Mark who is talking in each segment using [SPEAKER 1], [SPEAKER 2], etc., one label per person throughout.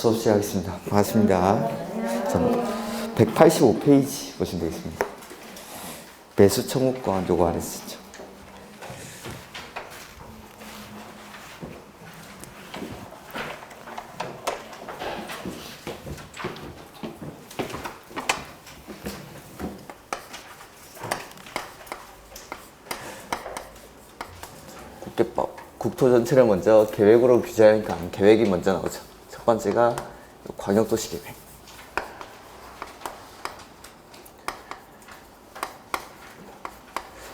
[SPEAKER 1] 수업 시작하겠습니다. 반갑습니다. 저는 185페이지 보시면 되겠습니다. 매수 청구권 요거 안에 쓰죠. 국계법. 국토 전체를 먼저 계획으로 규제하니까 계획이 먼저 나오죠. 첫 번째가 광역도시 계획.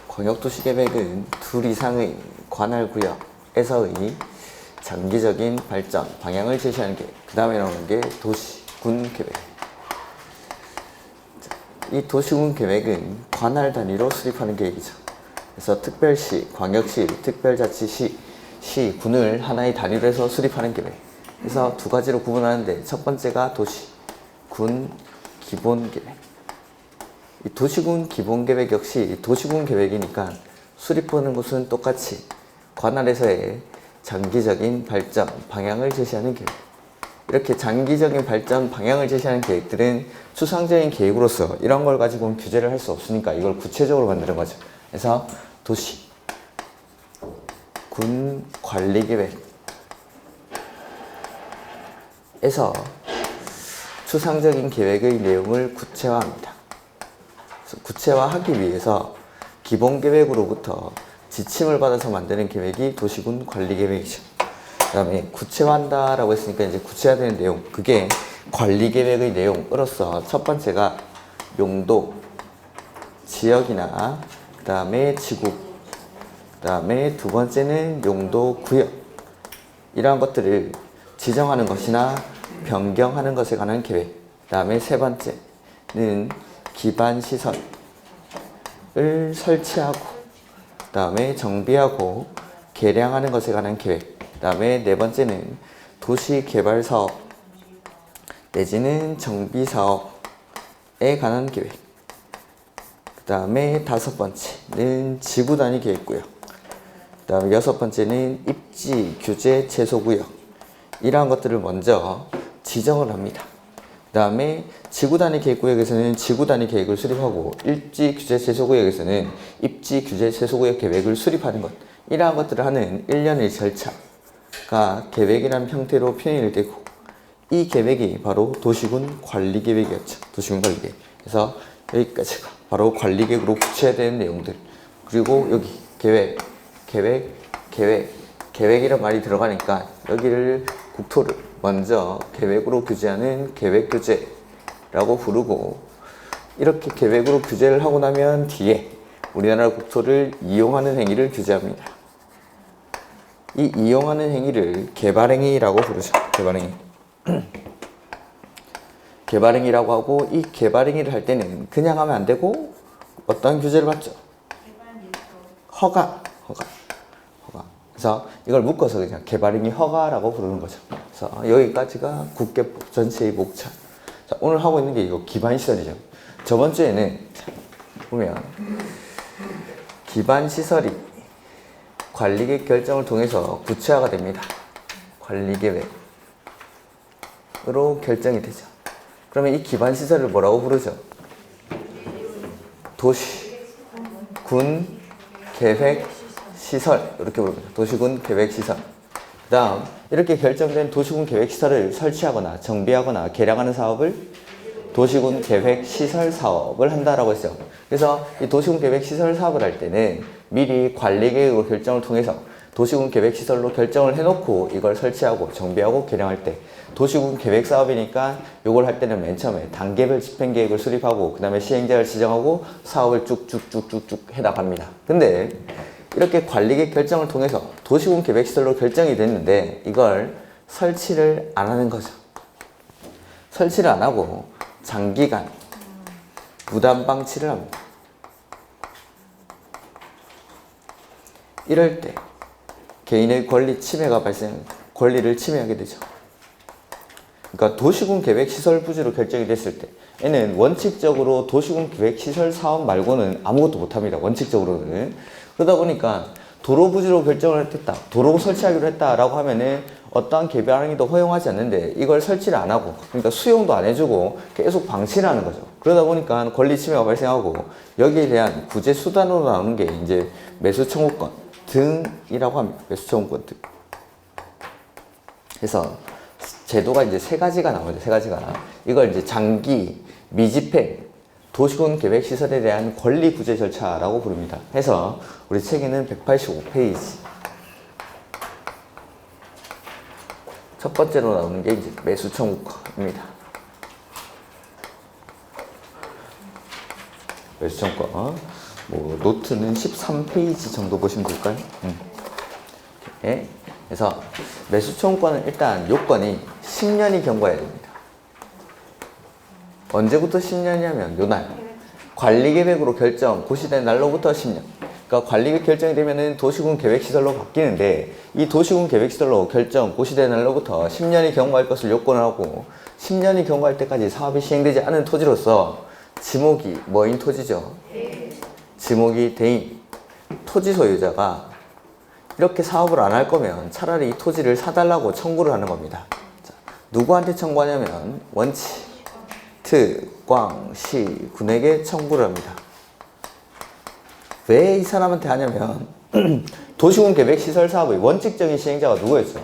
[SPEAKER 1] 광역도시 계획은 둘 이상의 관할구역에서의 장기적인 발전 방향을 제시하는 계획. 그 다음에 나오는 게 도시군 계획. 이 도시군 계획은 관할 단위로 수립하는 계획이죠. 그래서 특별시, 광역시, 특별자치시, 시, 군을 하나의 단위로 해서 수립하는 계획. 그래서 두 가지로 구분하는데 첫 번째가 도시, 군, 기본 계획. 이 도시군 기본 계획 역시 도시군 계획이니까 수립하는 곳은 똑같이 관할에서의 장기적인 발전 방향을 제시하는 계획. 이렇게 장기적인 발전 방향을 제시하는 계획들은 추상적인 계획으로서 이런 걸 가지고는 규제를 할 수 없으니까 이걸 구체적으로 만드는 거죠. 그래서 도시, 군 관리 계획에서 추상적인 계획의 내용을 구체화합니다. 구체화하기 위해서 기본 계획으로부터 지침을 받아서 만드는 계획이 도시군 관리 계획이죠. 그 다음에 구체화한다라고 했으니까 이제 구체화되는 내용, 그게 관리 계획의 내용으로서 첫 번째가 용도, 지역이나 그 다음에 지구, 그 다음에 두 번째는 용도, 구역, 이러한 것들을 지정하는 것이나 변경하는 것에 관한 계획. 그 다음에 세 번째는 기반 시설을 설치하고 그 다음에 정비하고 개량하는 것에 관한 계획. 그 다음에 네 번째는 도시 개발 사업 내지는 정비 사업에 관한 계획. 그 다음에 다섯 번째는 지구 단위 계획구역. 그 다음에 여섯 번째는 입지 규제 최소구역. 이러한 것들을 먼저 지정을 합니다. 그 다음에 지구 단위 계획구역에서는 지구 단위 계획을 수립하고 입지 규제 최소구역에서는 입지 규제 최소구역 계획을 수립하는 것. 이러한 것들을 하는 일련의 절차가 계획이라는 형태로 표현이 되고 이 계획이 바로 도시군 관리 계획이었죠. 도시군 관리 계획. 그래서 여기까지가 바로 관리 계획으로 구체화되는 내용들. 그리고 여기 계획이란 말이 들어가니까 여기를 국토를 먼저 계획으로 규제하는 계획 규제라고 부르고, 이렇게 계획으로 규제를 하고 나면 뒤에 우리나라 국토를 이용하는 행위를 규제합니다. 이 이용하는 행위를 개발행위라고 부르죠. 개발행위. 개발행위라고 하고, 이 개발행위를 할 때는 그냥 하면 안 되고 어떤 규제를 받죠? 허가. 그래서 이걸 묶어서 그냥 개발행위 허가라고 부르는 거죠. 그래서 여기까지가 국계법 전체의 목차. 자, 오늘 하고 있는 게 이거 기반시설이죠. 저번 주에는 보면 기반시설이 관리계획 결정을 통해서 구체화가 됩니다. 관리계획으로 결정이 되죠. 그러면 이 기반시설을 뭐라고 부르죠? 도시, 군, 계획, 시설, 이렇게 부릅니다. 도시군 계획시설. 그 다음 이렇게 결정된 도시군 계획시설을 설치하거나 정비하거나 개량하는 사업을 도시군 계획시설 사업을 한다라고 했어요. 그래서 이 도시군 계획시설 사업을 할 때는 미리 관리계획으로 결정을 통해서 도시군 계획시설로 결정을 해놓고 이걸 설치하고 정비하고 개량할 때, 도시군 계획사업이니까 이걸 할 때는 맨 처음에 단계별 집행계획을 수립하고 그 다음에 시행자를 지정하고 사업을 쭉쭉쭉쭉쭉 해나갑니다. 근데 이렇게 관리계획 결정을 통해서 도시군 계획시설로 결정이 됐는데 이걸 설치를 안 하는 거죠. 설치를 안 하고 장기간 무단 방치를 합니다. 이럴 때 개인의 권리 침해가 발생합니다. 권리를 침해하게 되죠. 그러니까 도시군 계획시설 부지로 결정이 됐을 때에는 원칙적으로 도시군 계획시설 사업 말고는 아무것도 못합니다. 원칙적으로는. 그러다 보니까 도로 부지로 결정을 했다. 도로 설치하기로 했다라고 하면은 어떠한 개별 항의도 허용하지 않는데 이걸 설치를 안 하고 그러니까 수용도 안 해주고 계속 방치를 하는 거죠. 그러다 보니까 권리 침해가 발생하고 여기에 대한 구제 수단으로 나오는 게 이제 매수 청구권 등이라고 합니다. 매수 청구권 등. 그래서 제도가 이제 세 가지가 나오죠. 세 가지가. 이걸 이제 장기 미집행 도시군 계획 시설에 대한 권리 구제 절차라고 부릅니다. 해서 우리 책에는 185페이지. 첫 번째로 나오는 게 이제 매수 청구권입니다. 매수 청구권. 뭐 노트는 13페이지 정도 보시면 될까요? 네. 그래서 매수 청구권은 일단 요건이 10년이 경과해야 됩니다. 언제부터 10년이냐면 요날 관리계획으로 결정 고시된 날로부터 10년. 그러니까 관리계획 결정이 되면은 도시군 계획시설로 바뀌는데 이 도시군 계획시설로 결정 고시된 날로부터 10년이 경과할 것을 요건을 하고 10년이 경과할 때까지 사업이 시행되지 않은 토지로서 지목이 뭐인 토지죠? 지목이 대인 토지 소유자가 이렇게 사업을 안 할 거면 차라리 이 토지를 사달라고 청구를 하는 겁니다. 자, 누구한테 청구하냐면 원치, 특, 광, 시, 군에게 청구를 합니다. 왜 이 사람한테 하냐면 도시군 계획 시설 사업의 원칙적인 시행자가 누구였어요?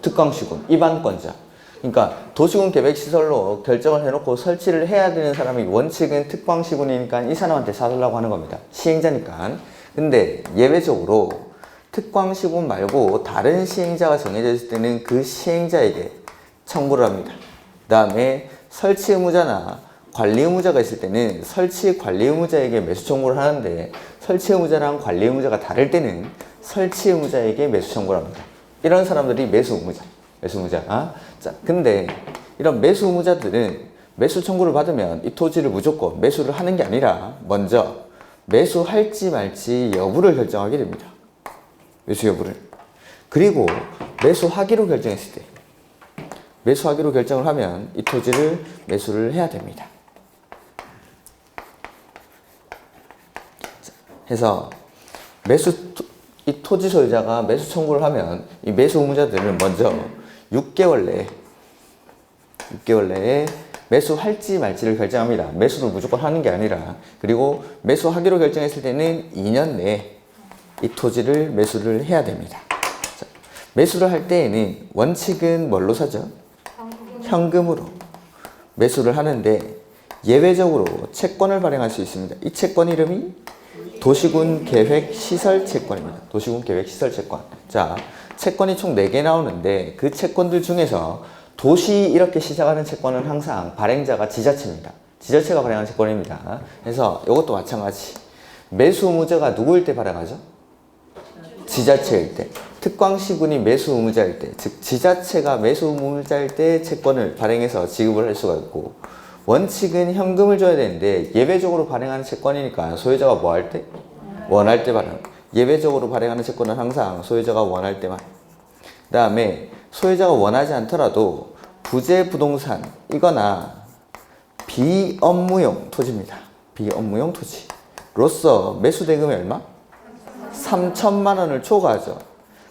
[SPEAKER 1] 특광시군, 입안권자. 그러니까 도시군 계획 시설로 결정을 해놓고 설치를 해야 되는 사람이 원칙은 특광시군이니까 이 사람한테 사달라고 하는 겁니다. 시행자니까. 근데 예외적으로 특광시군 말고 다른 시행자가 정해져 있을 때는 그 시행자에게 청구를 합니다. 그 다음에 설치 의무자나 관리 의무자가 있을 때는 설치 관리 의무자에게 매수 청구를 하는데 설치 의무자랑 관리 의무자가 다를 때는 설치 의무자에게 매수 청구를 합니다. 이런 사람들이 매수 의무자. 매수 의무자. 자, 근데 이런 매수 의무자들은 매수 청구를 받으면 이 토지를 무조건 매수를 하는 게 아니라 먼저 매수할지 말지 여부를 결정하게 됩니다. 매수 여부를. 그리고 매수하기로 결정했을 때 매수하기로 결정을 하면 이 토지를 매수를 해야 됩니다. 해서 이 토지 소유자가 매수 청구를 하면 이 매수 의무자들은 먼저 6개월 내에 매수할지 말지를 결정합니다. 매수를 무조건 하는 게 아니라. 그리고 매수하기로 결정했을 때는 2년 내에 이 토지를 매수를 해야 됩니다. 자, 매수를 할 때에는 원칙은 뭘로 사죠? 현금으로 매수를 하는데 예외적으로 채권을 발행할 수 있습니다. 이 채권 이름이 도시군 계획 시설 채권입니다. 도시군 계획 시설 채권. 자, 채권이 총 4개 나오는데 그 채권들 중에서 도시 이렇게 시작하는 채권은 항상 발행자가 지자체입니다. 지자체가 발행한 채권입니다. 그래서 이것도 마찬가지. 매수 의무자가 누구일 때 발행하죠? 지자체일 때. 특광시군이 매수 의무자일 때, 즉 지자체가 매수 의무자일 때 채권을 발행해서 지급을 할 수가 있고 원칙은 현금을 줘야 되는데 예외적으로 발행하는 채권이니까 소유자가 뭐 할 때? 원할 때 발행. 예외적으로 발행하는 채권은 항상 소유자가 원할 때만. 그 다음에 소유자가 원하지 않더라도 부재 부동산이거나 비업무용 토지입니다. 비업무용 토지로서 매수 대금이 얼마? 3천만 원을 초과하죠.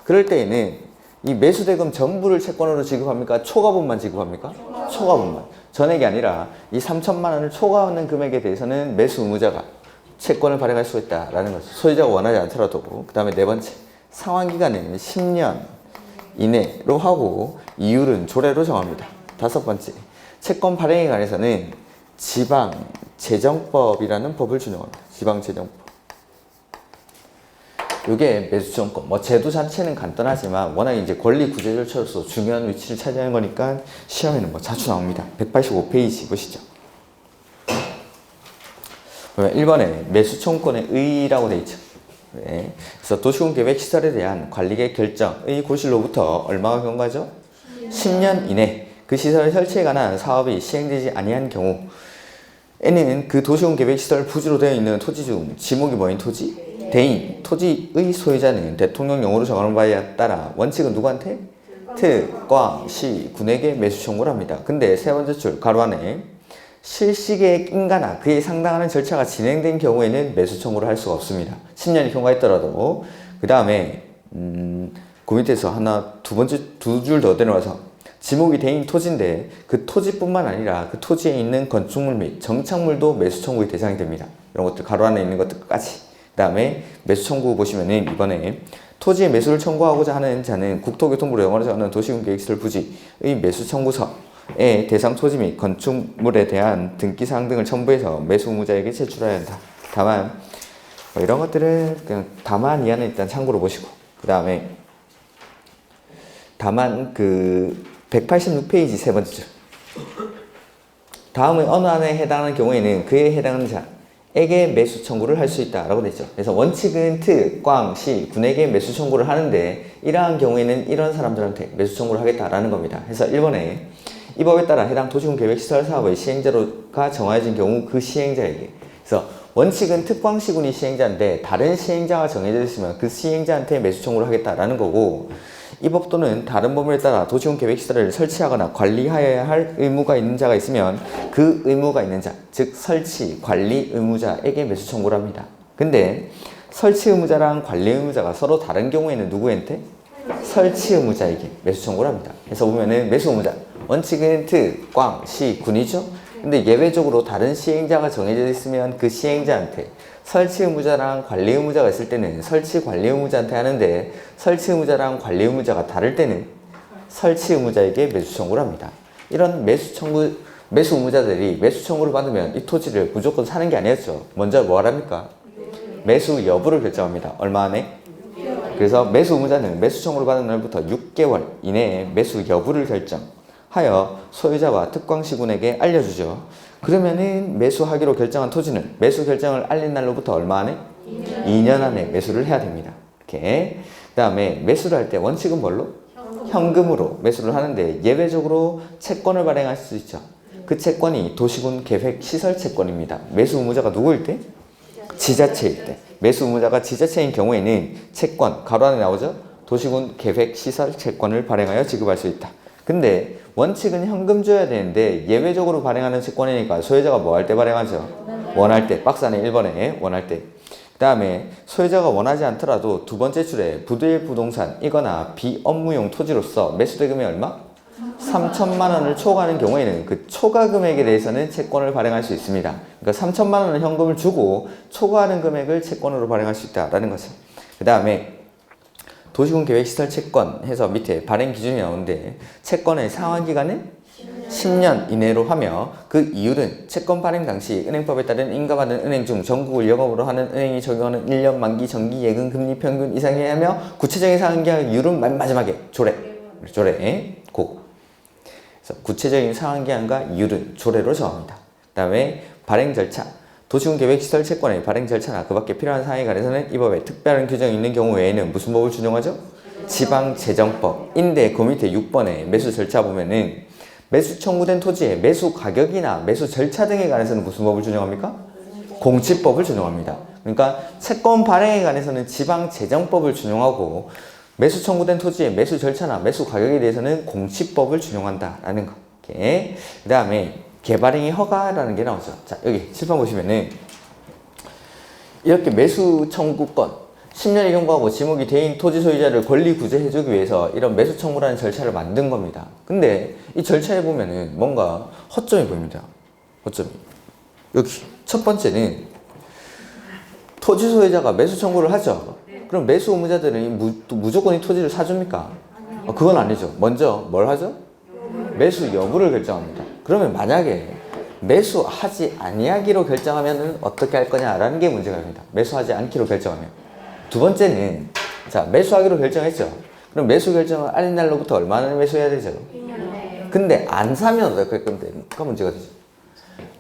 [SPEAKER 1] 그럴 때에는 이 매수 대금 전부를 채권으로 지급합니까? 초과분만 지급합니까? 초과분만. 전액이 아니라 이 3천만 원을 초과하는 금액에 대해서는 매수 의무자가 채권을 발행할 수 있다라는 거죠. 소유자가 원하지 않더라도. 그 다음에 네 번째, 상환기간은 10년 이내로 하고 이율은 조례로 정합니다. 다섯 번째, 채권 발행에 관해서는 지방재정법이라는 법을 준용합니다. 지방재정법. 이게 매수청권. 뭐 제도 자체는 간단하지만 워낙 이제 권리 구제 절차로서 중요한 위치를 차지하는 거니까 시험에는 뭐 자주 나옵니다. 185페이지 보시죠. 그러면 1번에 매수청권의 의의라고 되어 있죠. 네. 그래서 도시군 계획 시설에 대한 관리계획 결정의 고실로부터 얼마가 경과하죠? 10년 이내 그 시설의 설치에 관한 사업이 시행되지 아니한 경우에는 그 도시군 계획 시설 부지로 되어 있는 토지 중 지목이 뭐인 토지? 대인, 토지의 소유자는 대통령령으로 정하는 바에 따라 원칙은 누구한테? 특, 광, 시, 군에게 매수 청구를 합니다. 근데 세 번째 줄 가로 안에 실시계획 인가나 그에 상당하는 절차가 진행된 경우에는 매수 청구를 할 수가 없습니다. 10년이 통과했더라도. 그 다음에 그 밑에서 두 줄 더 내려와서 지목이 대인 토지인데 그 토지뿐만 아니라 그 토지에 있는 건축물 및 정착물도 매수 청구의 대상이 됩니다. 이런 것들 가로 안에 있는 것들까지. 그 다음에 매수 청구 보시면은 이번에 토지의 매수를 청구하고자 하는 자는 국토교통부로 영어로 정하는 도시군계획시설 부지의 매수 청구서에 대상 토지 및 건축물에 대한 등기사항 등을 첨부해서 매수 의무자에게 제출해야 한다. 다만 이런 것들은 그냥 다만 이하는 일단 참고로 보시고, 그 다음에 다만 186페이지 세 번째 줄. 다음의 어느 안에 해당하는 경우에는 그에 해당하는 자에게 매수 청구를 할 수 있다라고 되죠. 그래서 원칙은 특, 꽝, 시, 군에게 매수 청구를 하는데 이러한 경우에는 이런 사람들한테 매수 청구를 하겠다라는 겁니다. 그래서 1번에 이 법에 따라 해당 도시군 계획시설 사업의 시행자가 정해진 경우 그 시행자에게. 그래서 원칙은 특광시군이 시행자인데 다른 시행자가 정해져 있으면 그 시행자한테 매수 청구를 하겠다라는 거고, 이 법도는 다른 법률에 따라 도시군 계획시설을 설치하거나 관리하여야 할 의무가 있는 자가 있으면 그 의무가 있는 자, 즉 설치, 관리 의무자에게 매수 청구를 합니다. 근데 설치 의무자랑 관리 의무자가 서로 다른 경우에는 누구한테? 설치 의무자에게 매수 청구를 합니다. 그래서 보면은 매수 의무자, 원칙은 특, 꽝, 시, 군이죠? 근데 예외적으로 다른 시행자가 정해져 있으면 그 시행자한테, 설치 의무자랑 관리 의무자가 있을 때는 설치 관리 의무자한테 하는데 설치 의무자랑 관리 의무자가 다를 때는 설치 의무자에게 매수 청구를 합니다. 이런 매수 의무자들이 매수 청구를 받으면 이 토지를 무조건 사는 게 아니었죠. 먼저 뭐 하랍니까? 매수 여부를 결정합니다. 얼마 안에? 그래서 매수 의무자는 매수 청구를 받은 날부터 6개월 이내에 매수 여부를 결정하여 소유자와 특광시군에게 알려주죠. 그러면은 매수하기로 결정한 토지는 매수 결정을 알린 날로부터 얼마 안에? 2년 안에 매수를 해야 됩니다. 이렇게. 그 다음에 매수를 할 때 원칙은 뭘로? 현금으로 매수를 하는데 예외적으로 채권을 발행할 수 있죠. 그 채권이 도시군 계획 시설 채권입니다. 매수 의무자가 누구일 때? 지자체일 때. 매수 의무자가 지자체인 경우에는 채권, 가로 안에 나오죠? 도시군 계획 시설 채권을 발행하여 지급할 수 있다. 근데 원칙은 현금 줘야 되는데 예외적으로 발행하는 채권이니까 소유자가 뭐 할 때 발행하죠? 원할 때. 박스 안에 1번에 원할 때. 그 다음에 소유자가 원하지 않더라도 두 번째 줄에 부대 부동산이거나 비업무용 토지로서 매수대금이 얼마? 3천만 원을 초과하는 경우에는 그 초과 금액에 대해서는 채권을 발행할 수 있습니다. 그러니까 3천만 원은 현금을 주고 초과하는 금액을 채권으로 발행할 수 있다라는 거죠. 그 다음에 도시군 계획시설 채권 해서 밑에 발행 기준이 나오는데 채권의 상환기간은 10년 이내로 하며 그 이율은 채권 발행 당시 은행법에 따른 인가받은 은행 중 전국을 영업으로 하는 은행이 적용하는 1년 만기 정기 예금 금리 평균 이상이어야 하며 구체적인 상환기간 이율은 맨 마지막에 조례 고. 그래서 구체적인 상환기간과 이율은 조례로 정합니다. 그 다음에 발행 절차. 도시군 계획시설 채권의 발행 절차나 그 밖에 필요한 사항에 관해서는 이 법에 특별한 규정이 있는 경우 외에는 무슨 법을 준용하죠? 지방재정법인데 그 밑에 6번에 매수 절차 보면은 매수 청구된 토지의 매수 가격이나 매수 절차 등에 관해서는 무슨 법을 준용합니까? 공시법을 준용합니다. 그러니까 채권 발행에 관해서는 지방재정법을 준용하고 매수 청구된 토지의 매수 절차나 매수 가격에 대해서는 공시법을 준용한다라는 거. 그 다음에 개발행위 허가라는 게 나오죠. 자, 여기 칠판 보시면은 이렇게 매수 청구권 10년이 경과하고 지목이 대인 토지 소유자를 권리 구제해주기 위해서 이런 매수 청구라는 절차를 만든 겁니다. 근데 이 절차에 보면은 뭔가 허점이 보입니다. 허점이. 여기 첫 번째는 토지 소유자가 매수 청구를 하죠. 그럼 매수 의무자들은 무조건 이 토지를 사줍니까? 그건 아니죠. 먼저 뭘 하죠? 매수 여부를 결정합니다. 그러면 만약에 매수하지 아니하기로 결정하면 어떻게 할 거냐라는 게 문제가 됩니다. 매수하지 않기로 결정하면. 두 번째는 자 매수하기로 결정했죠. 그럼 매수 결정을 알린 날로부터 얼마나 매수해야 되죠? 근데 안 사면 어떻게 할 건데? 그 문제가 되죠.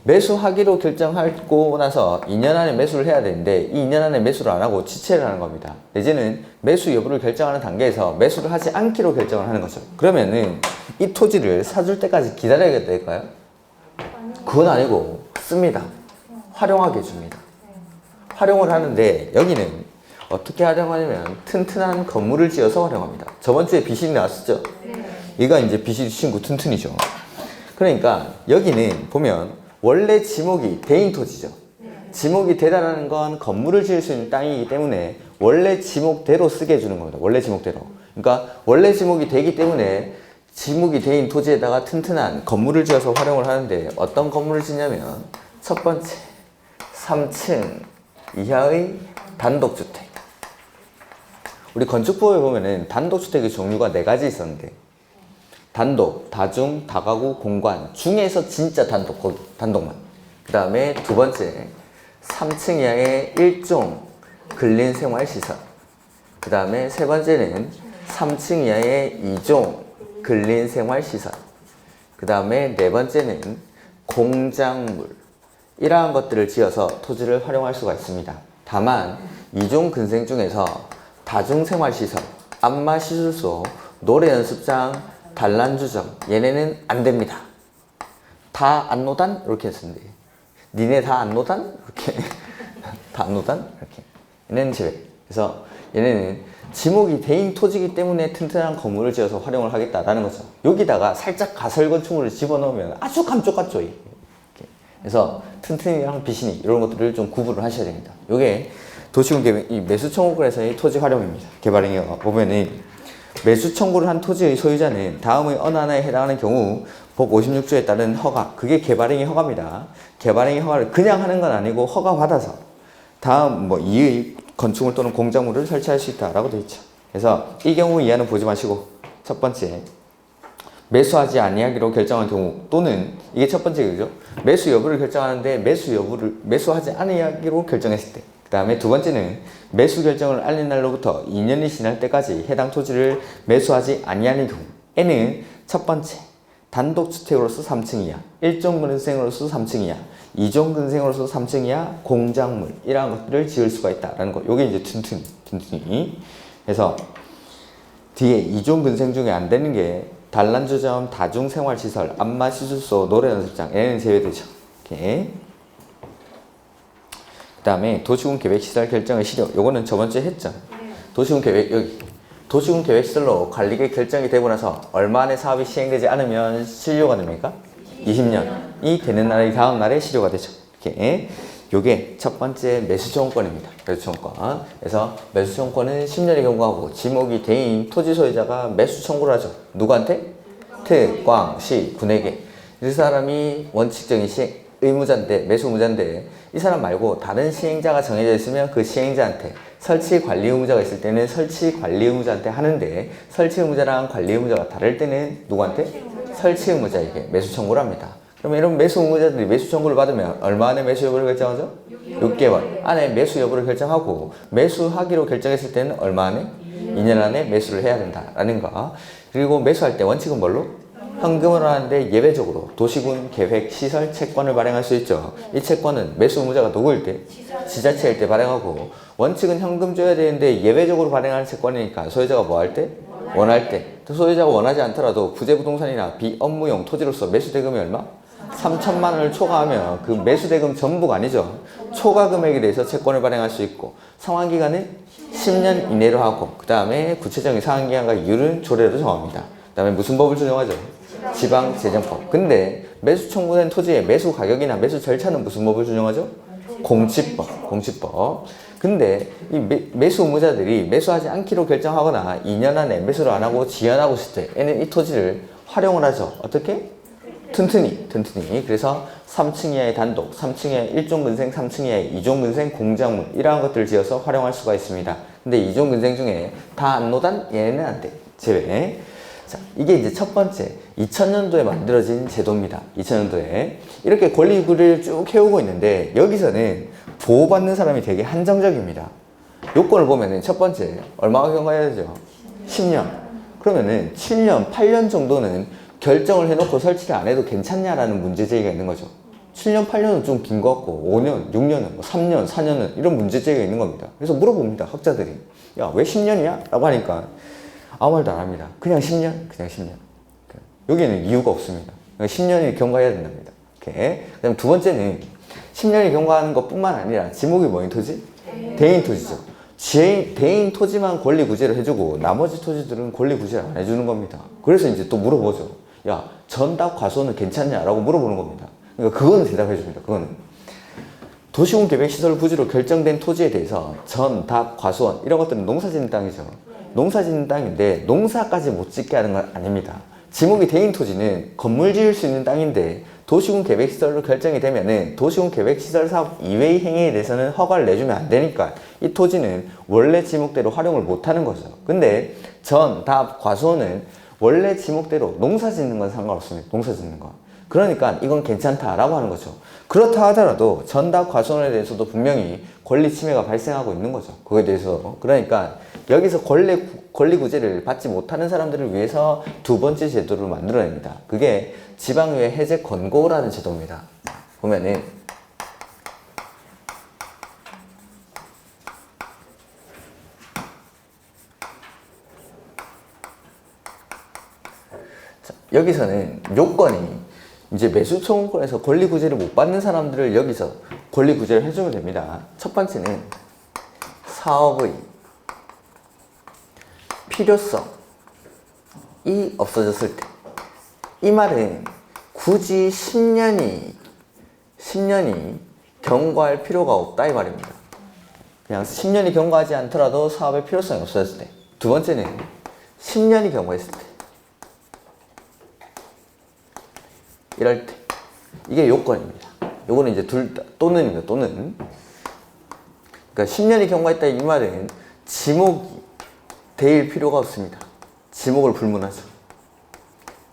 [SPEAKER 1] 매수하기로 결정하고 나서 2년 안에 매수를 해야 되는데 이 2년 안에 매수를 안 하고 지체를 하는 겁니다. 내지는 매수 여부를 결정하는 단계에서 매수를 하지 않기로 결정을 하는 거죠. 그러면은 이 토지를 사줄 때까지 기다려야 될까요? 그건 아니고 씁니다. 활용하게 해줍니다. 활용을 하는데 여기는 어떻게 활용하냐면 튼튼한 건물을 지어서 활용합니다. 저번 주에 비실이 나왔었죠? 얘가 이제 비실 친구 튼튼이죠. 그러니까 여기는 보면 원래 지목이 대인 토지죠. 지목이 되다라는 건 건물을 지을 수 있는 땅이기 때문에 원래 지목대로 쓰게 해주는 겁니다. 원래 지목대로. 그러니까 원래 지목이 되기 때문에 지목이 대인 토지에다가 튼튼한 건물을 지어서 활용을 하는데 어떤 건물을 짓냐면 첫 번째 3층 이하의 단독주택. 우리 건축법에 보면은 단독주택의 종류가 4가지 있었는데 단독, 다중, 다가구, 공관 중에서 진짜 단독, 거기 단독만. 그 다음에 두 번째 3층 이하의 일종 근린생활시설. 그 다음에 세 번째는 3층 이하의 2종 근린생활시설. 그 다음에 네 번째는 공작물. 이러한 것들을 지어서 토지를 활용할 수가 있습니다. 다만 2종 근생 중에서 다중생활시설, 안마시술소, 노래연습장, 단란주점 얘네는 안 됩니다. 다 안노단? 이렇게 했었는데 니네 다 안노단? 이렇게 다 안노단? 이렇게 얘네는 제외. 그래서 얘네는 지목이 대인 토지이기 때문에 튼튼한 건물을 지어서 활용을 하겠다라는 거죠. 여기다가 살짝 가설 건축물을 집어넣으면 아주 감쪽같죠. 이렇게. 그래서 튼튼이랑 비신이 이런 것들을 좀 구분을 하셔야 됩니다. 이게 도시군 계획 이 매수 청구권에서의 토지 활용입니다. 개발행위가 보면은 매수 청구를 한 토지의 소유자는 다음의 어느 하나에 해당하는 경우 법 56조에 따른 허가, 그게 개발행위 허가입니다. 개발행위 허가를 그냥 하는 건 아니고 허가 받아서 다음 뭐 이의 건축물 또는 공작물을 설치할 수 있다라고 되어 있죠. 그래서 이 경우 이하는 보지 마시고 첫 번째 매수하지 아니하기로 결정한 경우 또는 이게 첫 번째 그죠? 매수 여부를 결정하는데 매수하지 아니하기로 결정했을 때. 그 다음에 두 번째는 매수 결정을 알린 날로부터 2년이 지날 때까지 해당 토지를 매수하지 아니하는 경우에는 첫 번째 단독주택으로서 3층 이하, 1종 근생으로서 3층 이하, 2종 근생으로서 3층 이하 공작물 이러한 것들을 지을 수가 있다라는 거. 요게 이제 튼튼히. 그래서 뒤에 2종 근생 중에 안 되는 게 단란주점, 다중생활시설, 안마시술소, 노래연습장 얘는 제외되죠. 이렇게. 그 다음에 도시군 계획시설 결정의 실효. 요거는 저번주에 했죠. 도시군 계획 여기. 도시군 계획시설로 관리계획 결정이 되고 나서 얼마 안에 사업이 시행되지 않으면 실효가 됩니까? 20년이 되는 날이 다음 날에 실효가 되죠. 이렇게. 요게 첫 번째 매수청구권입니다. 매수청구권. 그래서 매수청구권은 10년이 경과하고 지목이 대인 토지 소유자가 매수 청구를 하죠. 누구한테? 특광시 군에게. 이 사람이 원칙적인 시행 의무자인데 매수 의무자인데 이 사람 말고 다른 시행자가 정해져 있으면 그 시행자한테 설치 관리 의무자가 있을 때는 설치 관리 의무자한테 하는데 설치 의무자랑 관리 의무자가 다를 때는 누구한테? 설치 의무자에게 매수 청구를 합니다. 그러면 이런 매수 의무자들이 매수 청구를 받으면 얼마 안에 매수 여부를 결정하죠? 6개월 안에 매수 여부를 결정하고 매수하기로 결정했을 때는 얼마 안에? 2년 안에 매수를 해야 된다라는 거. 그리고 매수할 때 원칙은 뭘로? 현금으로 하는데 예외적으로 도시군 계획 시설 채권을 발행할 수 있죠. 이 채권은 매수 의무자가 누구일 때? 지자체일 때 발행하고 원칙은 현금 줘야 되는데 예외적으로 발행하는 채권이니까 소유자가 뭐 할 때? 원할 때. 소유자가 원하지 않더라도 부재부동산이나 비업무용 토지로서 매수대금이 얼마? 3천만 원을 초과하면 그 매수대금 전부가 아니죠. 초과 금액에 대해서 채권을 발행할 수 있고 상환기간은 10년 이내로 하고 그 다음에 구체적인 상환기간과 이율은 조례로 정합니다. 그 다음에 무슨 법을 준용하죠? 지방재정법. 근데 매수 청구된 토지의 매수 가격이나 매수 절차는 무슨 법을 준용하죠? 공시법. 근데 이 매수 의무자들이 매수하지 않기로 결정하거나 2년 안에 매수를 안 하고 지연하고 있을 때에는 이 토지를 활용을 하죠. 어떻게? 튼튼히. 그래서 3층 이하의 단독, 3층 이하의 1종 근생, 3층 이하의 2종 근생 공작물 이러한 것들을 지어서 활용할 수가 있습니다. 근데 2종 근생 중에 다 안노단 얘는 안 돼. 제외. 자, 이게 이제 첫 번째 2000년도에 만들어진 제도입니다. 2000년도에 이렇게 권리구를 쭉 해오고 있는데 여기서는 보호받는 사람이 되게 한정적입니다. 요건을 보면은 첫 번째 얼마가 경과해야 되죠? 10년. 그러면은 7년, 8년 정도는 결정을 해놓고 설치를 안 해도 괜찮냐라는 문제제기가 있는 거죠. 7년, 8년은 좀 긴 것 같고 5년, 6년은 뭐 3년, 4년은 이런 문제제기가 있는 겁니다. 그래서 물어봅니다. 학자들이. 야, 왜 10년이야? 라고 하니까 아무 말도 안 합니다. 그냥 10년. 여기는 이유가 없습니다. 10년이 경과해야 된답니다. 이렇게. 그 다음 두 번째는 10년이 경과하는 것 뿐만 아니라 지목이 뭐인 토지? 대인 토지죠. 대인 토지만 권리 구제를 해주고 나머지 토지들은 권리 구제를 안 해주는 겁니다. 그래서 이제 또 물어보죠. 야, 전답 과소는 괜찮냐라고 물어보는 겁니다. 그러니까 그거는 대답해 줍니다. 그거는. 도시군 계획시설 부지로 결정된 토지에 대해서 전, 답, 과수원 이런 것들은 농사짓는 땅이죠. 농사짓는 땅인데 농사까지 못 짓게 하는 건 아닙니다. 지목이 대인 토지는 건물 지을 수 있는 땅인데 도시군 계획시설로 결정이 되면은 도시군 계획시설 사업 이외의 행위에 대해서는 허가를 내주면 안 되니까 이 토지는 원래 지목대로 활용을 못 하는 거죠. 근데 전, 답, 과수원은 원래 지목대로 농사 짓는 건 상관없습니다. 농사 짓는 거. 그러니까 이건 괜찮다라고 하는 거죠. 그렇다 하더라도 전답 과수원에 대해서도 분명히 권리 침해가 발생하고 있는 거죠. 그거에 대해서. 그러니까 여기서 권리 구제를 받지 못하는 사람들을 위해서 두 번째 제도를 만들어냅니다. 그게 지방의회 해제 권고라는 제도입니다. 보면은 자, 여기서는 요건이 이제 매수청구권에서 권리구제를 못 받는 사람들을 여기서 권리구제를 해주면 됩니다. 첫 번째는 사업의 필요성이 없어졌을 때. 이 말은 굳이 10년이 경과할 필요가 없다 이 말입니다. 그냥 10년이 경과하지 않더라도 사업의 필요성이 없어졌을 때. 두 번째는 10년이 경과했을 때. 이럴 때. 이게 요건입니다. 요거는 이제 둘 다, 또는입니다. 또는. 그러니까 10년이 경과했다 이 말은 지목이 대일 필요가 없습니다. 지목을 불문하죠.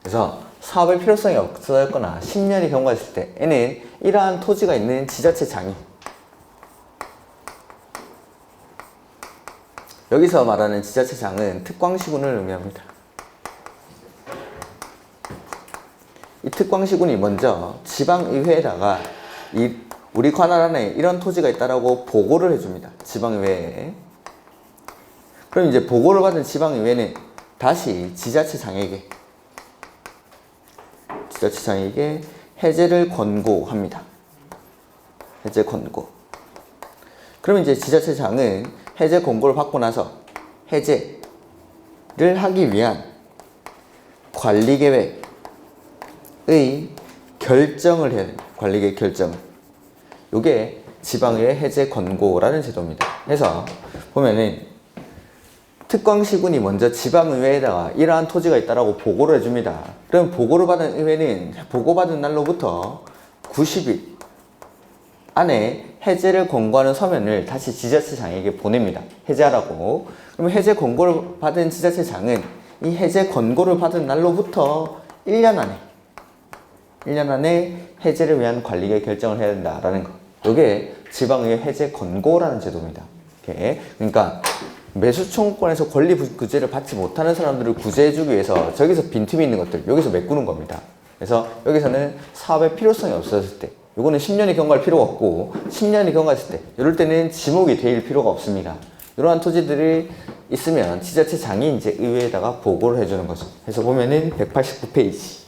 [SPEAKER 1] 그래서 사업의 필요성이 없어졌거나 10년이 경과했을 때에는 이러한 토지가 있는 지자체 장이 여기서 말하는 지자체 장은 특광시군을 의미합니다. 이 특광시군이 먼저 지방의회에다가 우리 관할 안에 이런 토지가 있다라고 보고를 해줍니다. 지방의회에. 그럼 이제 보고를 받은 지방의회는 다시 지자체장에게 해제를 권고합니다. 해제 권고. 그럼 이제 지자체장은 해제 권고를 받고 나서 해제를 하기 위한 관리계획의 결정을 해야 됩니다. 관리계획 결정을. 요게 지방의회 해제 권고라는 제도입니다. 그래서 보면은 특광시군이 먼저 지방의회에다가 이러한 토지가 있다라고 보고를 해줍니다. 그럼 보고를 받은 의회는 보고받은 날로부터 90일 안에 해제를 권고하는 서면을 다시 지자체장에게 보냅니다. 해제하라고. 그럼 해제 권고를 받은 지자체장은 이 해제 권고를 받은 날로부터 1년 안에 해제를 위한 관리계 결정을 해야 된다라는 거. 이게 지방의회 해제 권고라는 제도입니다. 이렇게. 그러니까 매수청구권에서 권리 구제를 받지 못하는 사람들을 구제해주기 위해서 저기서 빈틈이 있는 것들 여기서 메꾸는 겁니다. 그래서 여기서는 사업의 필요성이 없어졌을 때 요거는 10년이 경과할 필요가 없고 10년이 경과했을 때 이럴 때는 지목이 될 필요가 없습니다. 이러한 토지들이 있으면 지자체장이 이제 의회에다가 보고를 해주는 거죠. 그래서 보면은 189페이지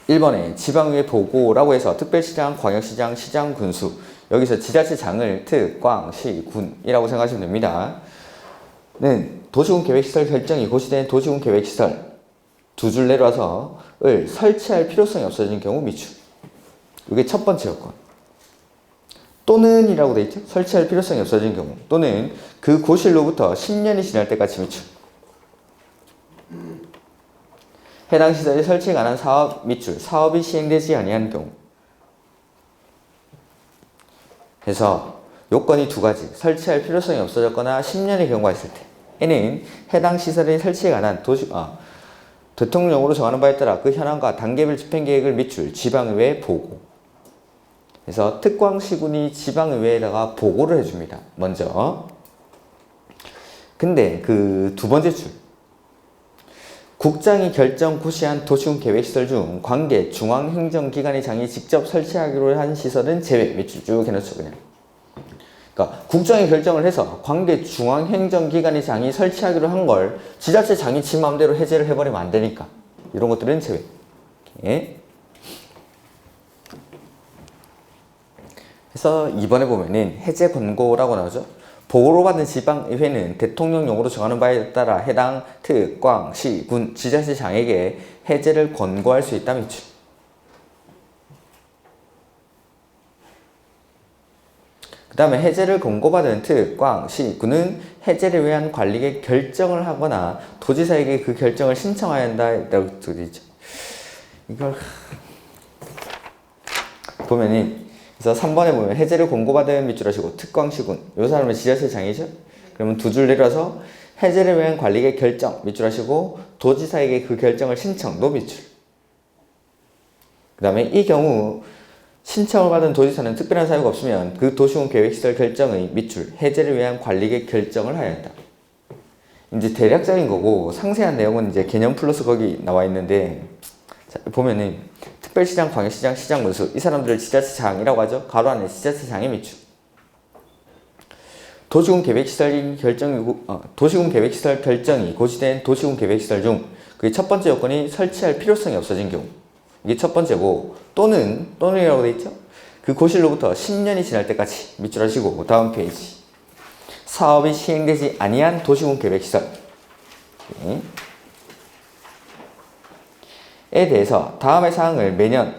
[SPEAKER 1] 1번에 지방의회 보고라고 해서 특별시장, 광역시장, 시장, 군수 여기서 지자체장을 특, 광, 시, 군이라고 생각하시면 됩니다. 도시군 계획시설 결정이 고시된 도시군 계획시설 두 줄 내려와서 을 설치할 필요성이 없어진 경우 미추. 이게 첫 번째 요건. 또는 이라고 돼 있죠. 설치할 필요성이 없어진 경우 또는 그 고실로부터 10년이 지날 때까지 미추. 해당 시설이 설치가 안 한 사업 밑줄, 사업이 시행되지 아니한 경우. 그래서 요건이 두 가지. 설치할 필요성이 없어졌거나 10년이 경과했을 때에는 해당 시설이 설치가 안 한 대통령령으로 정하는 바에 따라 그 현황과 단계별 집행계획을 밑줄 지방의회에 보고. 그래서 특광시군이 지방의회에다가 보고를 해줍니다. 먼저. 근데 그 두 번째 줄. 국장이 결정 고시한 도시군 계획시설 중 관계 중앙행정기관의 장이 직접 설치하기로 한 시설은 제외. 밑줄 쭉 해놓죠 그냥. 그러니까 국장이 결정을 해서 관계 중앙행정기관의 장이 설치하기로 한 걸 지자체장이 지 마음대로 해제를 해버리면 안 되니까 이런 것들은 제외. 이렇게. 그래서 이번에 보면은 해제 권고라고 나오죠. 보고를 받은 지방의회는 대통령령으로 정하는 바에 따라 해당 특, 광, 시, 군, 지자체장에게 해제를 권고할 수 있다. 밑줄. 그 다음에 해제를 권고받은 특, 꽝, 시, 구는 해제를 위한 관리의 결정을 하거나 도지사에게 그 결정을 신청해야 한다라고 되어 있죠. 이걸 보면은 그래서 3번에 보면 해제를 권고받은 밑줄 하시고 특광, 시군 이 사람은 지자체 장이죠. 그러면 두 줄 내려서 해제를 위한 관리의 결정 밑줄 하시고 도지사에게 그 결정을 신청 노 밑줄. 그 다음에 이 경우 신청을 받은 도지사는 특별한 사유가 없으면 그 도시군 계획시설 결정의 밑줄 해제를 위한 관리의 결정을 하여야 한다. 이제 대략적인 거고 상세한 내용은 이제 개념 플러스 거기 나와 있는데 자, 보면은 특별시장, 광역시장, 시장군수 이 사람들을 지자체장이라고 하죠. 가로 안에 지자체장의 밑줄. 도시군 계획시설 결정이 고시된 도시군 계획시설 중 그게 첫 번째 요건이 설치할 필요성이 없어진 경우 이게 첫 번째고 또는이라고 돼 있죠. 그 고실로부터 10년이 지날 때까지 밑줄 하시고 다음 페이지 사업이 시행되지 아니한 도시군 계획시설 에 대해서 다음의 사항을 매년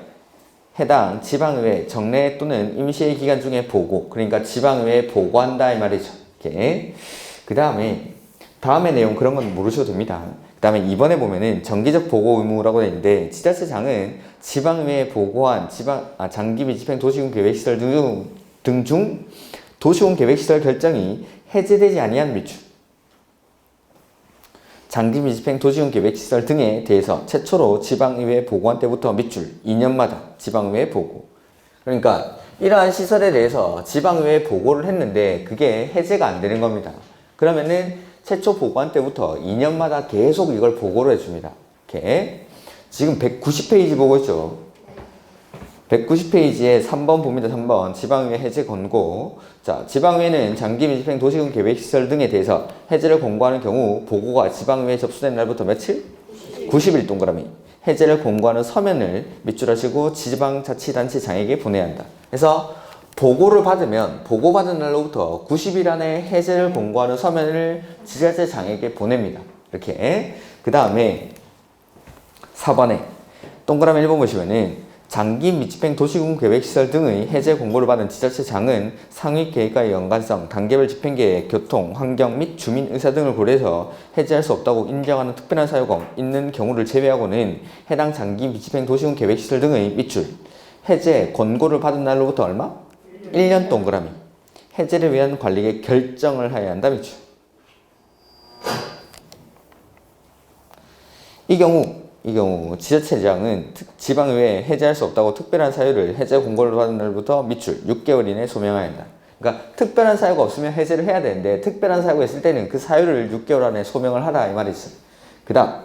[SPEAKER 1] 해당 지방의회 정례 또는 임시회 기간 중에 보고 그러니까 지방의회에 보고한다 이 말이죠. 그 다음에 다음의 내용 그런 건 모르셔도 됩니다. 그 다음에 2번에 보면은 정기적 보고 의무라고 되어 있는데 지자체장은 지방의회에 보고한 장기 미집행 도시군 계획시설 등 중 도시군 계획시설 결정이 해제되지 아니한 밑줄 장기 미집행 도시군 계획시설 등에 대해서 최초로 지방의회에 보고한 때부터 밑줄 2년마다 지방의회에 보고 그러니까 이러한 시설에 대해서 지방의회에 보고를 했는데 그게 해제가 안 되는 겁니다. 그러면은 최초 보고한 때부터 2년마다 계속 이걸 보고를 해줍니다. 이렇게 지금 190페이지 보고 있죠. 190페이지에 3번 봅니다. 3번 지방의회 해제 권고. 자, 지방의회는 장기 미집행 도시군 계획시설 등에 대해서 해제를 권고하는 경우 보고가 지방의회에 접수된 날부터 며칠? 90일 동그라미. 해제를 권고하는 서면을 밑줄 하시고 지방자치단체장에게 보내야 한다. 그래서 보고를 받으면 보고받은 날로부터 90일 안에 해제를 권고하는 서면을 지자체장에게 보냅니다. 이렇게. 그 다음에 4번에 동그라미 1번 보시면은 장기 미집행 도시군 계획시설 등의 해제 공고를 받은 지자체장은 상위 계획과의 연관성, 단계별 집행계획, 교통, 환경 및 주민 의사 등을 고려해서 해제할 수 없다고 인정하는 특별한 사유가 있는 경우를 제외하고는 해당 장기 미집행 도시군 계획시설 등의 밑줄 해제 권고를 받은 날로부터 얼마? 1년 동그라미 해제를 위한 관리의 결정을 하여야 한다 밑줄. 이 경우 지자체장은 지방의회에 해제할 수 없다고 특별한 사유를 해제 공고를 받은 날부터 밑줄 6개월 이내에 소명해야 한다. 그러니까 특별한 사유가 없으면 해제를 해야 되는데 특별한 사유가 있을 때는 그 사유를 6개월 안에 소명을 하라 이 말이죠. 그 다음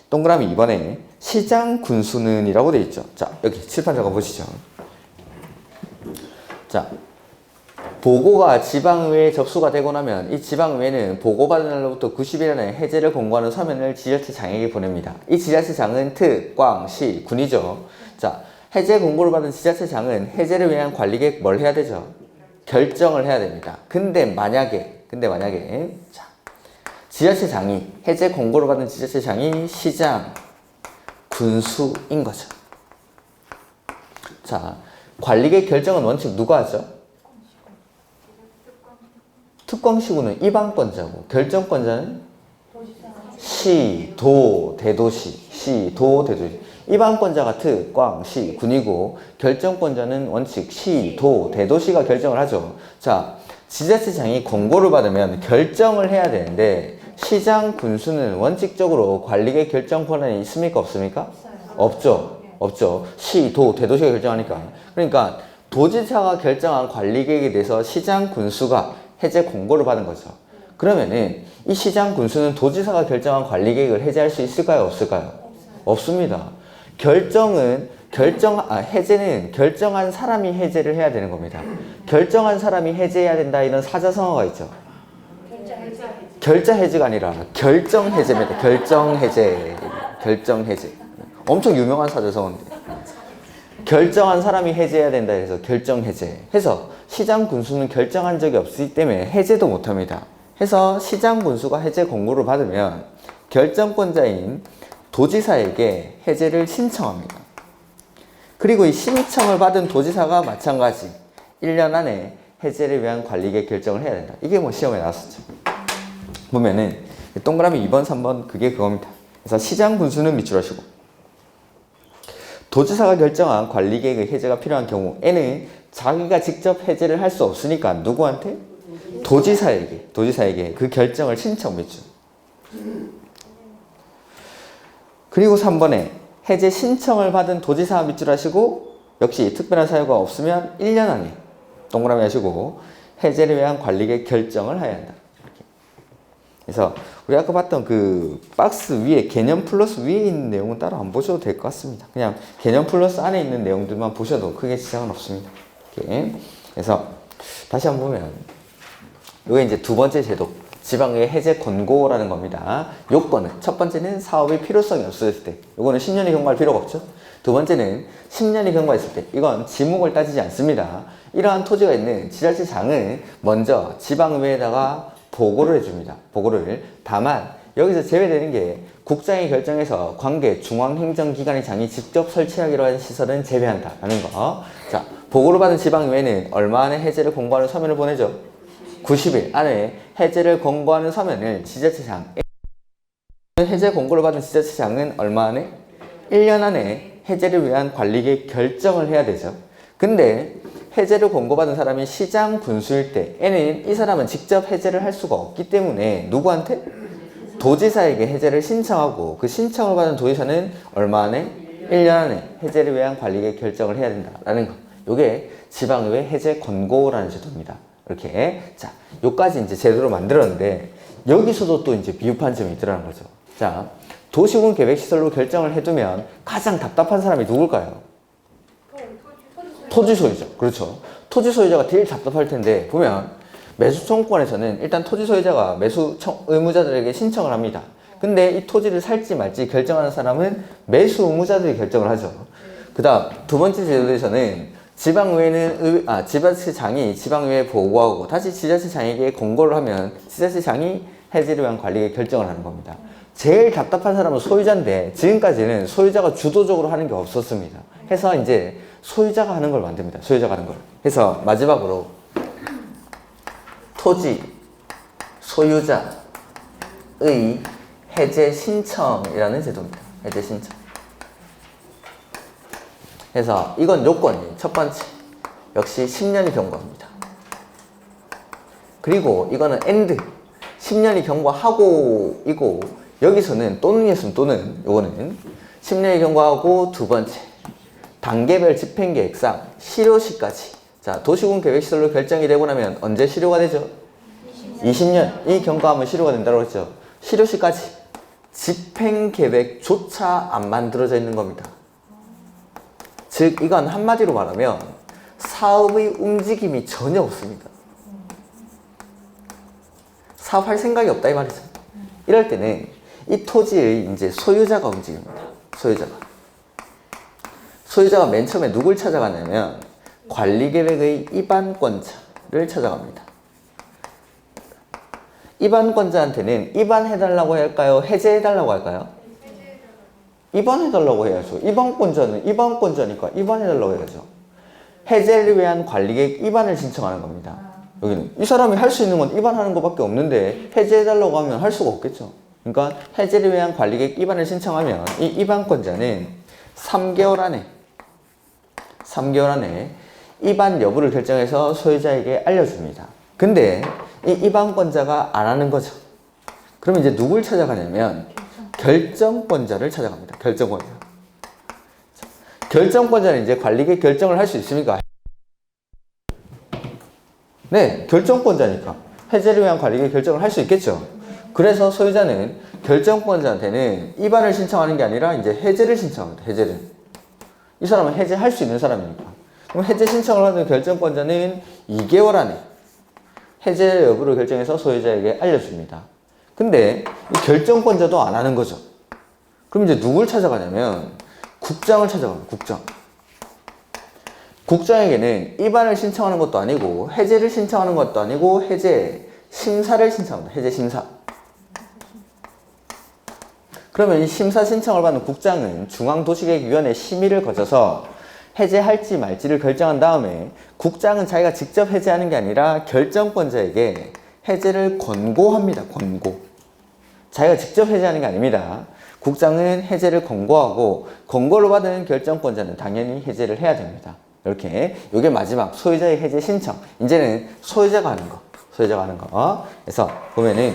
[SPEAKER 1] 동그라미 2번에 시장 군수는 이라고 되어 있죠. 자 여기 칠판 잠깐 보시죠. 자 보고가 지방의회에 접수가 되고 나면 이 지방의회는 보고받은 날로부터 90일 안에 해제를 권고하는 서면을 지자체장에게 보냅니다. 이 지자체장은 특, 꽝, 시, 군이죠. 자, 해제 공고를 받은 지자체장은 해제를 위한 관리계획 뭘 해야 되죠? 결정을 해야 됩니다. 근데 만약에 자, 지자체장이 해제 공고를 받은 지자체장이 시장, 군수인 거죠. 자, 관리계획 결정은 원칙 누가 하죠? 특광시군은 입안권자고 결정권자는 시, 도, 대도시. 입안권자가 특, 꽝, 시, 군이고 결정권자는 원칙 시, 도, 대도시가 결정을 하죠. 자, 지자체장이 권고를 받으면 결정을 해야 되는데 시장, 군수는 원칙적으로 관리계획 결정 권한이 있습니까? 없습니까? 없죠. 시, 도, 대도시가 결정하니까. 그러니까 도지사가 결정한 관리계획에 대해서 시장, 군수가 해제 공고를 받은 거죠. 그러면은 이 시장 군수는 도지사가 결정한 관리계획을 해제할 수 있을까요? 없을까요? 없습니다. 해제는 결정한 사람이 해제를 해야 되는 겁니다. 결정한 사람이 해제해야 된다 이런 사자성어가 있죠. 결자 해제가 아니라 결정 해제입니다. 결정 해제. 엄청 유명한 사자성어인데. 결정한 사람이 해제해야 된다 해서 결정 해제 해서 시장 군수는 결정한 적이 없기 때문에 해제도 못합니다. 해서 시장 군수가 해제 공고를 받으면 결정권자인 도지사에게 해제를 신청합니다. 그리고 이 신청을 받은 도지사가 마찬가지 1년 안에 해제를 위한 관리계획 결정을 해야 된다. 이게 뭐 시험에 나왔었죠. 보면은 동그라미 2번, 3번 그게 그겁니다. 그래서 시장 군수는 밑줄 하시고 도지사가 결정한 관리계획의 해제가 필요한 경우에는 자기가 직접 해제를 할 수 없으니까 누구한테? 도지사에게 그 결정을 신청 밑줄. 그리고 3번에 해제 신청을 받은 도지사 밑줄 하시고 역시 특별한 사유가 없으면 1년 안에 동그라미 하시고 해제를 위한 관리계획 결정을 해야 한다. 이렇게. 그래서 우리 아까 봤던 그 박스 위에 개념 플러스 위에 있는 내용은 따로 안 보셔도 될 것 같습니다. 그냥 개념 플러스 안에 있는 내용들만 보셔도 크게 지장은 없습니다. 이렇게. 그래서 다시 한번 보면 이게 이제 두 번째 제도 지방의 해제 권고라는 겁니다. 요건은 첫 번째는 사업의 필요성이 없어졌을 때 요거는 10년이 경과할 필요가 없죠. 두 번째는 10년이 경과했을 때 이건 지목을 따지지 않습니다. 이러한 토지가 있는 지자체장은 먼저 지방의회에다가 보고를 해줍니다. 보고를. 다만 여기서 제외되는 게 국장이 결정해서 관계 중앙행정기관의 장이 직접 설치하기로 한 시설은 제외한다라는 거. 자, 보고를 받은 지방의회는 얼마 안에 해제를 공고하는 서면을 보내죠. 90일 안에 해제를 권고하는 서면을 지자체장 해제 권고를 받은 지자체장은 얼마 안에? 1년 안에 해제를 위한 관리계획 결정을 해야 되죠. 근데 해제를 권고받은 사람이 시장 군수일 때에는 이 사람은 직접 해제를 할 수가 없기 때문에 누구한테? 도지사에게 해제를 신청하고 그 신청을 받은 도지사는 얼마 안에? 1년 안에 해제를 위한 관리계획 결정을 해야 된다라는 거. 요게 지방의회 해제 권고라는 제도입니다. 이렇게. 자, 요까지 이제 제도로 만들었는데, 여기서도 또 이제 미흡한 점이 있더라는 거죠. 자, 도시군 계획시설로 결정을 해두면 가장 답답한 사람이 누굴까요? 토지 소유자. 그렇죠. 토지 소유자가 제일 답답할 텐데, 보면 매수 청구권에서는 일단 토지 소유자가 매수 의무자들에게 신청을 합니다. 근데 이 토지를 살지 말지 결정하는 사람은 매수 의무자들이 결정을 하죠. 그 다음, 두 번째 제도에서는 지방의회는 지자체장이 지방의회에 보고하고 다시 지자체장에게 권고를 하면 지자체장이 해제를 위한 관리계획 결정을 하는 겁니다. 제일 답답한 사람은 소유자인데 지금까지는 소유자가 주도적으로 하는 게 없었습니다. 해서 이제 소유자가 하는 걸 만듭니다. 소유자가 하는 걸. 해서 마지막으로 토지 소유자의 해제 신청이라는 제도입니다. 해제 신청. 그래서 이건 요건이 첫 번째 역시 10년이 경과합니다. 그리고 이거는 and 10년이 경과하고 이고 여기서는 또는이었으면 또는 요거는 10년이 경과하고 두 번째 단계별 집행계획상 실효시까지. 자, 도시군 계획시설로 결정이 되고 나면 언제 실효가 되죠? 20년이 경과하면 실효가 된다고 했죠. 실효시까지 집행계획조차 안 만들어져 있는 겁니다. 즉 이건 한마디로 말하면 사업의 움직임이 전혀 없습니다. 사업할 생각이 없다 이 말이죠. 이럴 때는 이 토지의 이제 소유자가 움직입니다. 소유자가 맨 처음에 누굴 찾아가냐면 관리계획의 입안권자를 찾아갑니다. 입안권자한테는 입안해달라고 할까요? 해제해달라고 할까요? 입안해달라고 해야죠. 입안권자는 입안권자니까 입안해달라고 해야죠. 해제를 위한 관리계획 입안을 신청하는 겁니다. 여기는 이 사람이 할 수 있는 건 입안하는 것밖에 없는데 해제해달라고 하면 할 수가 없겠죠. 그러니까 해제를 위한 관리계획 입안을 신청하면 이 입안권자는 3개월 안에 입안 여부를 결정해서 소유자에게 알려줍니다. 근데 이 입안권자가 안 하는 거죠. 그러면 이제 누굴 찾아가냐면 결정권자를 찾아갑니다. 결정권자는 이제 관리계획 결정을 할 수 있습니까? 네, 결정권자니까 해제를 위한 관리계획 결정을 할 수 있겠죠. 그래서 소유자는 결정권자한테는 입안을 신청하는 게 아니라 이제 해제를 신청합니다. 해제를. 이 사람은 해제할 수 있는 사람이니까. 그럼 해제 신청을 하는 결정권자는 2개월 안에 해제 여부를 결정해서 소유자에게 알려줍니다. 근데 이 결정권자도 안 하는 거죠. 그럼 이제 누굴 찾아가냐면 국장을 찾아갑니다. 국장에게는 입안을 신청하는 것도 아니고 해제를 신청하는 것도 아니고 해제 심사를 신청합니다. 해제 심사. 그러면 이 심사 신청을 받는 국장은 중앙도시계획위원회 심의를 거쳐서 해제할지 말지를 결정한 다음에 국장은 자기가 직접 해제하는 게 아니라 결정권자에게 해제를 권고합니다. 권고. 자기가 직접 해제하는 게 아닙니다. 국장은 해제를 권고하고 권고를 받은 결정권자는 당연히 해제를 해야 됩니다. 이렇게 이게 마지막 소유자의 해제 신청. 이제는 소유자가 하는 거. 소유자가 하는 거. 그래서 보면은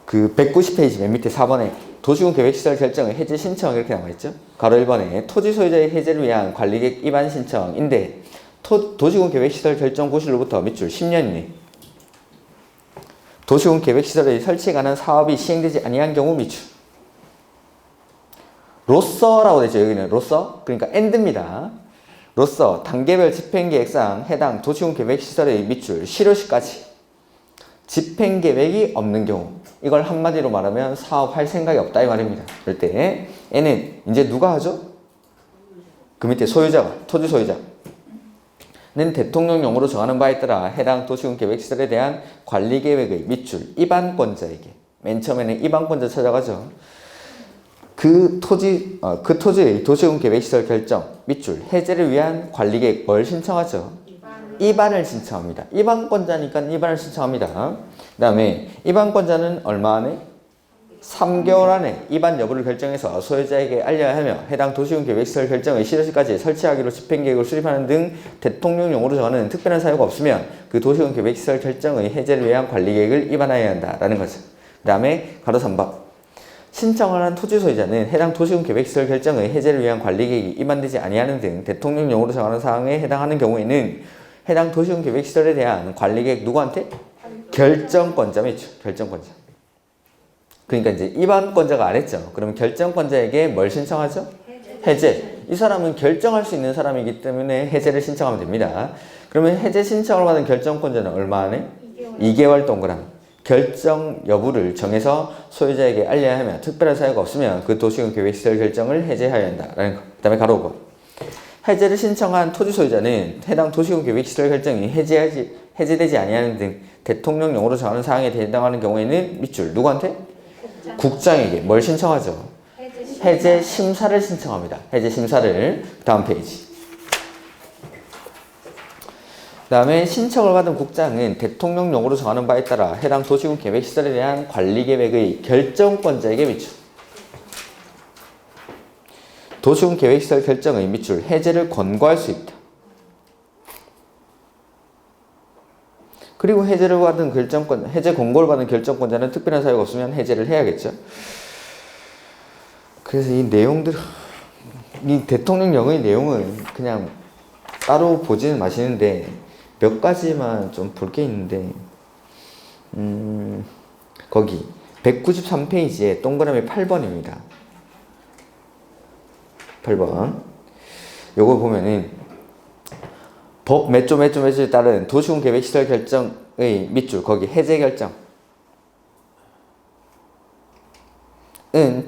[SPEAKER 1] 그 190페이지 맨 밑에 4번에 도시군 계획시설 결정의 해제 신청 이렇게 나와있죠. 가로 1번에 토지 소유자의 해제를 위한 관리계획 입안 신청인데 도시군 계획시설 결정 고시로부터 밑줄 10년 이내 도시군 계획시설의 설치에 관한 사업이 시행되지 아니한 경우 밑줄 로서라고 되죠. 여기는 로서 그러니까 AND입니다. 로서 단계별 집행계획상 해당 도시군 계획시설의 밑줄 실효시까지 집행계획이 없는 경우 이걸 한마디로 말하면 사업할 생각이 없다 이 말입니다. 그럴 때 N은 이제 누가 하죠? 그 밑에 소유자가 토지 소유자는 대통령령으로 정하는 바에 따라 해당 도시군 계획시설에 대한 관리계획의 밑줄 입안권자에게 맨 처음에는 입안권자 찾아가죠. 그 토지의 도시군 계획시설 결정 밑줄 해제를 위한 관리계획 뭘 신청하죠? 입안을 신청합니다. 입안권자니까 입안을 신청합니다. 그 다음에 입안권자는 얼마 안에? 3개월 안에 입안 여부를 결정해서 소유자에게 알려야 하며 해당 도시군 계획시설 결정의 실효시까지 설치하기로 집행계획을 수립하는 등 대통령령으로 정하는 특별한 사유가 없으면 그 도시군 계획시설 결정의 해제를 위한 관리계획을 입안하여야 한다라는 거죠. 그 다음에 가로 3번 신청을 한 토지 소유자는 해당 도시군 계획시설 결정의 해제를 위한 관리계획이 입안되지 아니하는 등 대통령령으로 정하는 사항에 해당하는 경우에는 해당 도시군 계획시설에 대한 관리계획 누구한테? 결정권자 밑줄 결정권자. 그러니까 이제 입안권자가 안 했죠. 그러면 결정권자에게 뭘 신청하죠? 해제. 이 사람은 결정할 수 있는 사람이기 때문에 해제를 신청하면 됩니다. 그러면 해제 신청을 받은 결정권자는 얼마 안에? 2개월 동그라미. 결정 여부를 정해서 소유자에게 알려야 하며 특별한 사유가 없으면 그 도시군 계획시설 결정을 해제해야 한다라는 거. 그 다음에 가로 5번. 해제를 신청한 토지 소유자는 해당 도시군 계획시설 결정이 해제되지 아니하는 등 대통령령으로 정하는 사항에 해당하는 경우에는 밑줄 누구한테? 국장에게 뭘 신청하죠? 해제 심사를 신청합니다. 해제 심사를 다음 페이지. 그 다음에 신청을 받은 국장은 대통령령으로 정하는 바에 따라 해당 도시군 계획시설에 대한 관리계획의 결정권자에게 밑줄 도시군 계획시설 결정의 밑줄 해제를 권고할 수 있다. 그리고 해제를 받은 해제 권고를 받은 결정권자는 특별한 사유가 없으면 해제를 해야겠죠. 그래서 이 내용들, 이 대통령령의 내용은 그냥 따로 보지는 마시는데 몇 가지만 좀 볼 게 있는데, 거기 193페이지에 동그라미 8번입니다. 8번. 요거 보면은 법 몇 조 에 따른 도시군 계획시설 결정의 밑줄 거기 해제 결정은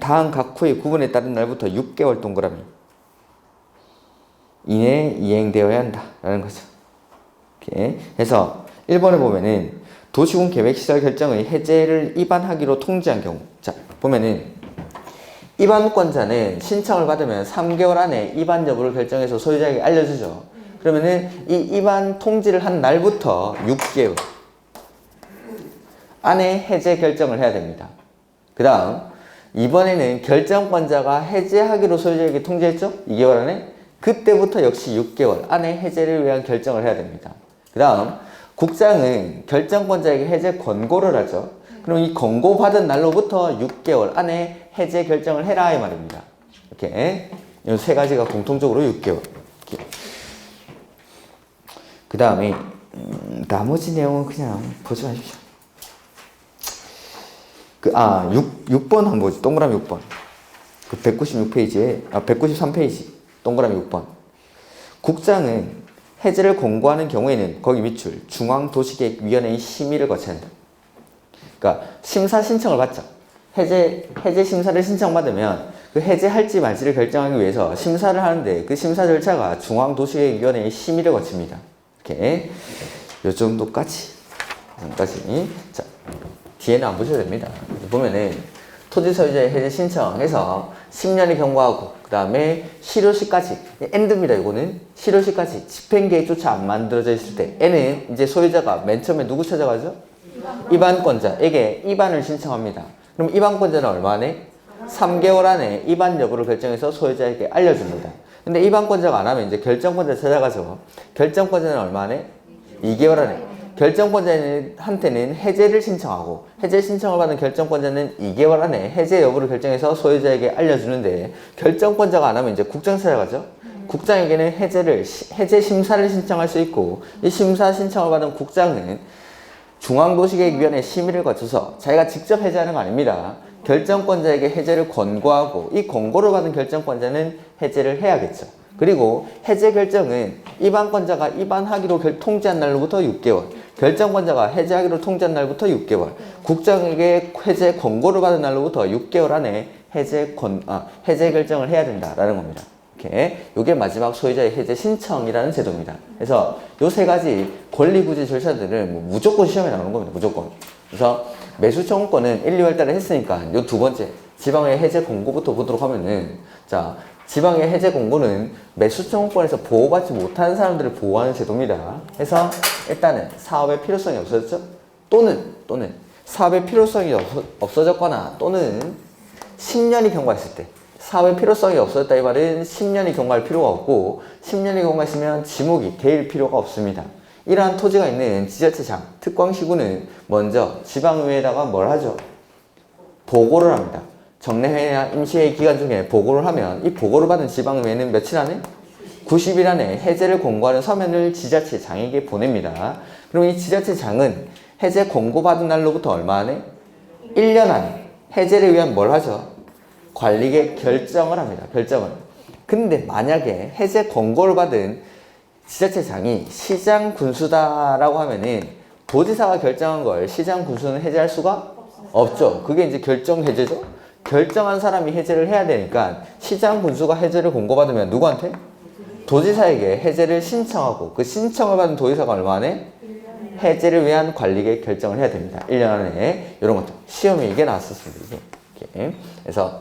[SPEAKER 1] 다음 각 후의 구분에 따른 날부터 6개월 동그라미 이내에 이행되어야 한다라는 거죠. 이렇게 해서 1번에 보면은 도시군 계획시설 결정의 해제를 입안하기로 통지한 경우 자 보면은 입안권자는 신청을 받으면 3개월 안에 입안 여부를 결정해서 소유자에게 알려주죠. 그러면은 이 입안 통지를 한 날부터 6개월 안에 해제 결정을 해야 됩니다. 그 다음 이번에는 결정권자가 해제하기로 소유자에게 통지했죠? 2개월 안에 그때부터 역시 6개월 안에 해제를 위한 결정을 해야 됩니다. 그 다음 국장은 결정권자에게 해제 권고를 하죠. 그럼 이 권고받은 날로부터 6개월 안에 해제 결정을 해라 이 말입니다. 이렇게 이 세 가지가 공통적으로 6개월. 그 다음에 나머지 내용은 그냥 보지 마십시오. 6번 한번 보지. 동그라미 6번. 그 196페이지에 193페이지 동그라미 6번. 국장은 해제를 권고하는 경우에는 거기 밑줄 중앙도시계획위원회의 심의를 거쳐야 한다. 그러니까 심사 신청을 받죠. 해제 심사를 신청받으면 그 해제할지 말지를 결정하기 위해서 심사를 하는데 그 심사 절차가 중앙도시계획위원회의 심의를 거칩니다. 이렇게 요 정도까지. 자, 뒤에는 안 보셔도 됩니다. 보면은 토지 소유자의 해제 신청해서 10년이 경과하고 그 다음에 실효시까지 end입니다. 이거는 실효시까지 집행계획조차 안 만들어져 있을 때 N은 이제 소유자가 맨 처음에 누구 찾아가죠? 입안권자에게 입안을 신청합니다. 그럼 입안권자는 얼마네? 3개월 안에 입안 여부를 결정해서 소유자에게 알려줍니다. 근데 입안권자가 안 하면 이제 결정권자 찾아가죠. 결정권자는 얼마네? 2개월 안에. 결정권자한테는 해제를 신청하고 해제 신청을 받은 결정권자는 2개월 안에 해제 여부를 결정해서 소유자에게 알려주는데 결정권자가 안 하면 이제 국장 찾아가죠. 국장에게는 해제 심사를 신청할 수 있고 이 심사 신청을 받은 국장은 중앙도시계획위원회 심의를 거쳐서 자기가 직접 해제하는 거 아닙니다. 결정권자에게 해제를 권고하고 이 권고를 받은 결정권자는 해제를 해야겠죠. 그리고 해제 결정은 입안권자가 입안하기로 통지한 날로부터 6개월, 결정권자가 해제하기로 통지한 날부터 6개월, 국장에게 해제 권고를 받은 날로부터 6개월 안에 해제 결정을 해야 된다라는 겁니다. 이렇게 요게 마지막 소유자의 해제 신청이라는 제도입니다. 그래서 요 세 가지 권리구제 절차들은 뭐 무조건 시험에 나오는 겁니다. 무조건. 그래서 매수청구권은 1, 2월 달에 했으니까 요 두 번째 지방의 해제 공고부터 보도록 하면은 자 지방의 해제 공고는 매수청구권에서 보호받지 못하는 사람들을 보호하는 제도입니다. 그래서 일단은 사업의 필요성이 없어졌죠? 또는 사업의 필요성이 없어졌거나 또는 10년이 경과했을 때 사업의 필요성이 없어졌다 이 말은 10년이 경과할 필요가 없고 10년이 경과했으면 지목이 될 필요가 없습니다. 이러한 토지가 있는 지자체장, 특광시구는 먼저 지방의회에다가 뭘 하죠? 보고를 합니다. 정례회나 임시회의 기간 중에 보고를 하면 이 보고를 받은 지방의회는 며칠 안에? 90일 안에 해제를 권고하는 서면을 지자체장에게 보냅니다. 그럼 이 지자체장은 해제 권고받은 날로부터 얼마 안에? 1년 안에 해제를 위한 뭘 하죠? 관리계획 결정을 합니다. 결정을. 근데 만약에 해제 권고를 받은 지자체장이 시장 군수다라고 하면은 도지사가 결정한 걸 시장 군수는 해제할 수가 없죠. 그게 이제 결정 해제죠. 결정한 사람이 해제를 해야 되니까 시장 군수가 해제를 권고받으면 누구한테? 도지사에게 해제를 신청하고 그 신청을 받은 도지사가 얼마 안에? 해제를 위한 관리계획 결정을 해야 됩니다. 1년 안에 이런 것들. 시험에 이게 나왔었습니다. 이게. 그래서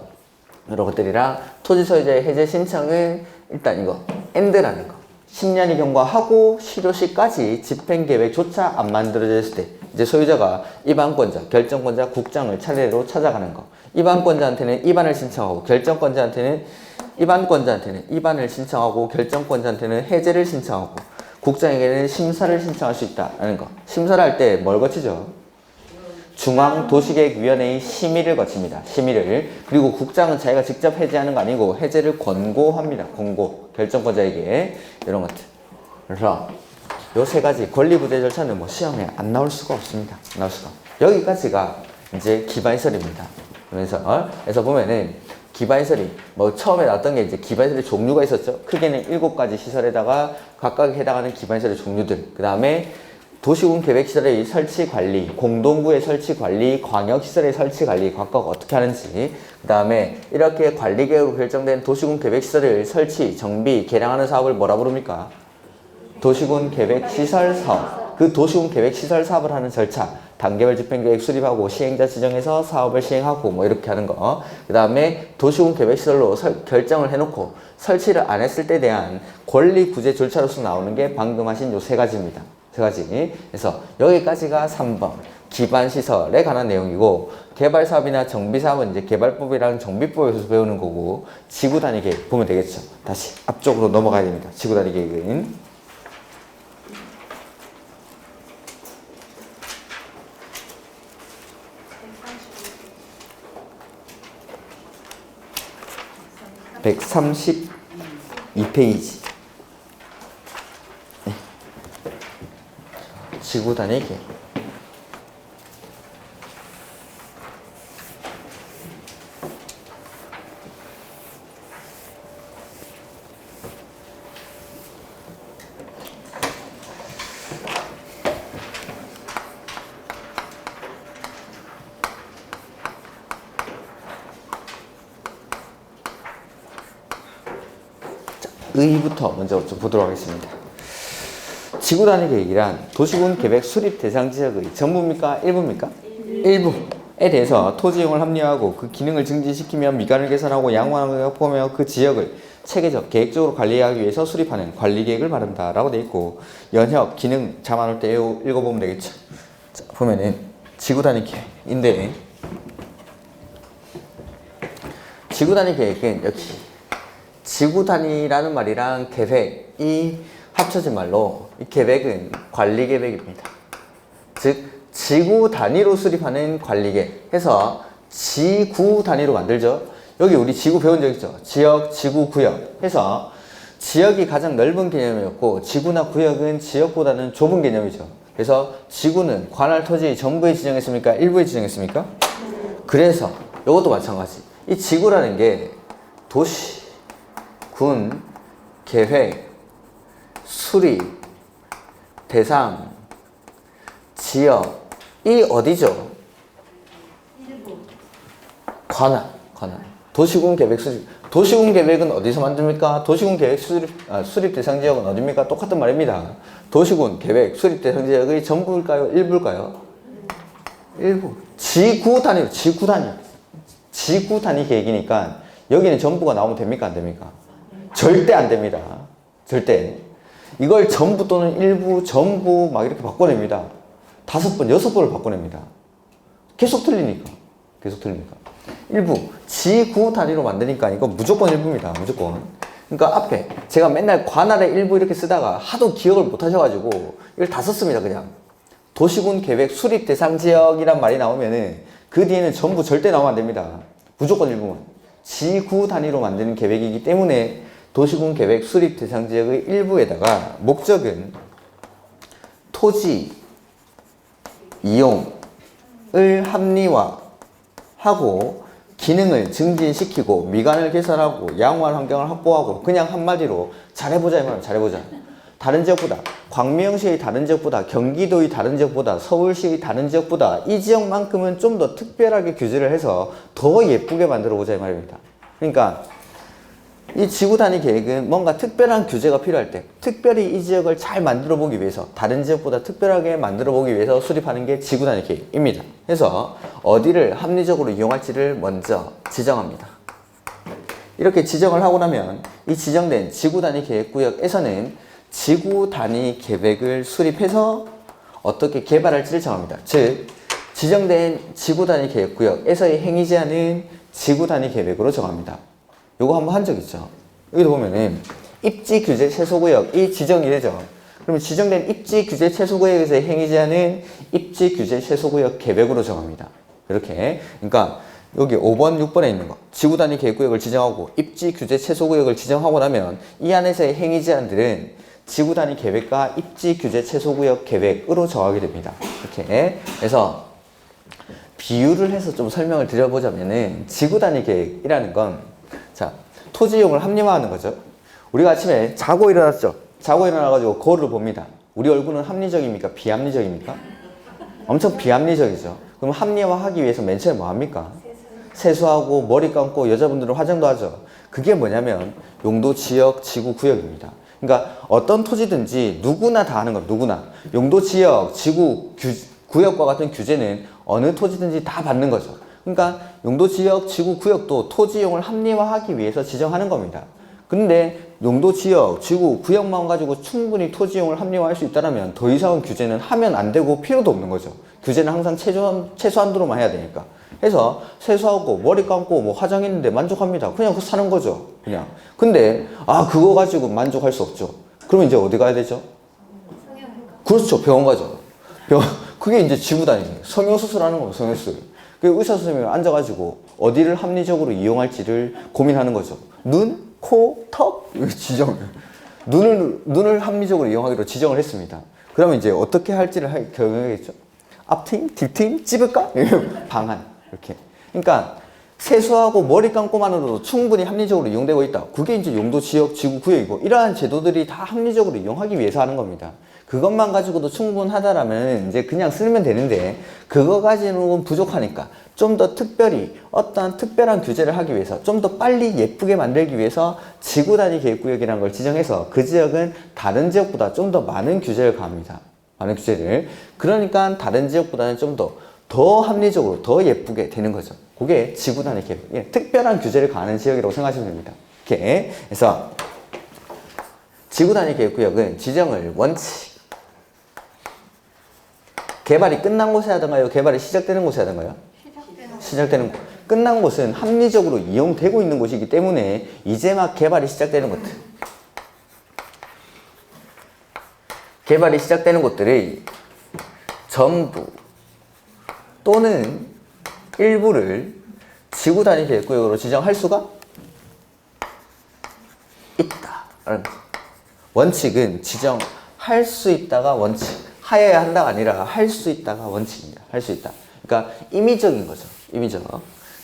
[SPEAKER 1] 이런 것들이랑 토지 소유자의 해제 신청은 일단 이거 end라는 거. 10년이 경과하고 실효시까지 집행계획조차 안 만들어져 있을 때 이제 소유자가 입안권자, 결정권자, 국장을 차례로 찾아가는 거. 입안권자한테는 입안을 신청하고 결정권자한테는 입안을 신청하고 결정권자한테는 해제를 신청하고 국장에게는 심사를 신청할 수 있다는 거. 심사를 할 때 뭘 거치죠? 중앙도시계획위원회의 심의를 거칩니다. 심의를. 그리고 국장은 자기가 직접 해제하는 거 아니고 해제를 권고합니다. 권고. 결정권자에게. 이런 것들. 그래서 요 세 가지 권리구제 절차는 뭐 시험에 안 나올 수가 없습니다. 안 나올 수가. 여기까지가 이제 기반시설입니다. 그래서 보면은 기반시설이 뭐 처음에 나왔던 게 이제 기반시설의 종류가 있었죠. 크게는 7가지 시설에다가 각각 해당하는 기반시설의 종류들. 그 다음에 도시군 계획시설의 설치 관리, 공동구의 설치 관리, 광역시설의 설치 관리 각각 어떻게 하는지, 그 다음에 이렇게 관리계획으로 결정된 도시군 계획시설을 설치, 정비, 개량하는 사업을 뭐라 부릅니까? 도시군 계획시설 사업. 그 도시군 계획시설 사업을 하는 절차, 단계별 집행계획 수립하고 시행자 지정해서 사업을 시행하고 뭐 이렇게 하는 거. 그 다음에 도시군 계획시설로 결정을 해놓고 설치를 안 했을 때 대한 권리구제 절차로서 나오는 게 방금 하신 요 세 가지입니다. 세 가지. 그래서 여기까지가 3번 기반시설에 관한 내용이고, 개발사업이나 정비사업은 이제 개발법이랑 정비법에서 배우는 거고, 지구단위 계획 보면 되겠죠. 다시 앞쪽으로 넘어가야 됩니다. 지구단위 계획은 132페이지. 네. 지구단위 계획. 의부터 먼저 좀 보도록 하겠습니다. 지구단위 계획이란 도시군 계획 수립 대상 지역의 전부입니까? 일부입니까? 일부. 대해서 토지 이용을 합리화하고 그 기능을 증진시키며 미관을 개선하고 양호함을 확보하며 그 지역을 체계적, 계획적으로 관리하기 위해서 수립하는 관리계획을 말한다 라고 돼 있고, 연혁, 기능 잡아놓을 때 읽어보면 되겠죠. 자, 보면은 지구단위 계획인데, 지구단위 계획은 역시 지구단위라는 말이랑 계획이 합쳐진 말로, 이 계획은 관리계획입니다. 즉 지구 단위로 수립하는 관리계 해서 지구 단위로 만들죠. 여기 우리 지구 배운 적 있죠. 지역, 지구, 구역 해서 지역이 가장 넓은 개념이었고 지구나 구역은 지역보다는 좁은 개념이죠. 그래서 지구는 관할 토지 전부에 지정했습니까? 일부에 지정했습니까? 그래서 이것도 마찬가지. 이 지구라는 게 도시, 군, 계획, 수립, 대상, 지역, 이 어디죠? 관할. 도시군 계획 수립. 도시군 계획은 어디서 만듭니까? 도시군 계획 수립 대상 지역은 어디입니까? 똑같은 말입니다. 도시군 계획 수립 대상 지역의 전부일까요? 일부일까요? 일부. 지구 단위. 지구 단위 계획이니까 여기는 전부가 나오면 됩니까? 안 됩니까? 절대 안 됩니다. 절대. 이걸 전부 또는 일부, 전부 막 이렇게 바꿔냅니다. 5번, 6번을 바꿔냅니다. 계속 틀리니까. 일부, 지구 단위로 만드니까 이거 무조건 일부입니다. 무조건. 그러니까 앞에 제가 맨날 관할의 일부 이렇게 쓰다가 하도 기억을 못 하셔가지고 이걸 다 썼습니다. 그냥. 도시군 계획 수립 대상 지역이란 말이 나오면은 그 뒤에는 전부 절대 나오면 안 됩니다. 무조건 일부만. 지구 단위로 만드는 계획이기 때문에 도시군 계획 수립 대상 지역의 일부에다가 목적은 토지 이용을 합리화하고 기능을 증진시키고 미관을 개선하고 양호한 환경을 확보하고, 그냥 한마디로 잘해보자 이 말이에요. 잘해보자. 다른 지역보다, 광명시의 다른 지역보다, 경기도의 다른 지역보다, 서울시의 다른 지역보다 이 지역만큼은 좀 더 특별하게 규제를 해서 더 예쁘게 만들어보자 이 말입니다. 그러니까 이 지구 단위 계획은 뭔가 특별한 규제가 필요할 때 특별히 이 지역을 잘 만들어 보기 위해서, 다른 지역보다 특별하게 만들어 보기 위해서 수립하는 게 지구 단위 계획입니다. 그래서 어디를 합리적으로 이용할지를 먼저 지정합니다. 이렇게 지정을 하고 나면 이 지정된 지구 단위 계획 구역에서는 지구 단위 계획을 수립해서 어떻게 개발할지를 정합니다. 즉 지정된 지구 단위 계획 구역에서의 행위 제한은 지구 단위 계획으로 정합니다. 요거 한번 한 적 있죠. 여기도 보면은 입지 규제 최소구역이 지정이 되죠. 그러면 지정된 입지 규제 최소구역에서의 행위 제한은 입지 규제 최소구역 계획으로 정합니다. 이렇게. 그러니까 여기 5번, 6번에 있는 거 지구 단위 계획구역을 지정하고 입지 규제 최소구역을 지정하고 나면 이 안에서의 행위 제한들은 지구 단위 계획과 입지 규제 최소구역 계획으로 정하게 됩니다. 이렇게. 그래서 비유를 해서 좀 설명을 드려보자면은 지구 단위 계획이라는 건, 자, 토지 이용을 합리화하는 거죠. 우리가 아침에 자고 일어났죠. 자고 일어나가지고 거울을 봅니다. 우리 얼굴은 합리적입니까? 비합리적입니까? 엄청 비합리적이죠. 그럼 합리화하기 위해서 맨 처음에 뭐 합니까? 세수하고 머리 감고 여자분들은 화장도 하죠. 그게 뭐냐면 용도, 지역, 지구, 구역입니다. 그러니까 어떤 토지든지 누구나 다 하는 겁니다. 누구나. 용도, 지역, 지구, 구역과 같은 규제는 어느 토지든지 다 받는 거죠. 그러니까 용도, 지역, 지구, 구역도 토지 이용을 합리화하기 위해서 지정하는 겁니다. 근데 용도, 지역, 지구, 구역만 가지고 충분히 토지 이용을 합리화할 수 있다면 더 이상은 규제는 하면 안 되고 필요도 없는 거죠. 규제는 항상 최소한도로만 해야 되니까. 해서 세수하고 머리 감고 뭐 화장했는데 만족합니다. 그냥 그거 사는 거죠. 그냥. 근데 그거 가지고 만족할 수 없죠. 그러면 이제 어디 가야 되죠? 그렇죠. 병원 가죠. 그게 이제 지구 단위예요. 성형수술하는 거예요. 성형수술. 그 의사 선생님이 앉아가지고 어디를 합리적으로 이용할지를 고민하는 거죠. 눈, 코, 턱 지정. 눈을 합리적으로 이용하기로 지정을 했습니다. 그러면 이제 어떻게 할지를 결정하겠죠. 앞팀, 뒷팀 찍을까? 방안. 이렇게. 그러니까 세수하고 머리 감고만으로도 충분히 합리적으로 이용되고 있다. 그게 이제 용도, 지역, 지구, 구역이고, 이러한 제도들이 다 합리적으로 이용하기 위해서 하는 겁니다. 그것만 가지고도 충분하다라면 이제 그냥 쓰면 되는데, 그거 가지고는 부족하니까 좀 더 특별히 어떤 특별한 규제를 하기 위해서, 좀 더 빨리 예쁘게 만들기 위해서 지구 단위 계획구역이라는 걸 지정해서 그 지역은 다른 지역보다 좀 더 많은 규제를 가합니다. 많은 규제를. 그러니까 다른 지역보다는 좀 더 더 합리적으로 더 예쁘게 되는 거죠. 그게 지구 단위 계획. 예, 특별한 규제를 가하는 지역이라고 생각하시면 됩니다. 이렇게 해서 지구 단위 계획구역은 지정을 원칙 개발이 끝난 곳에 하던가요? 개발이 시작되는 곳에 하던가요? 시작되는 곳. 끝난 곳은 합리적으로 이용되고 있는 곳이기 때문에 이제 막 개발이 시작되는 곳들. 개발이 시작되는 곳들의 전부 또는 일부를 지구 단위 계획구역으로 지정할 수가 있다. 원칙은 지정할 수 있다가 원칙. 하여야 한다가 아니라 할 수 있다가 원칙입니다. 할 수 있다. 그러니까 임의적인 거죠. 임의적.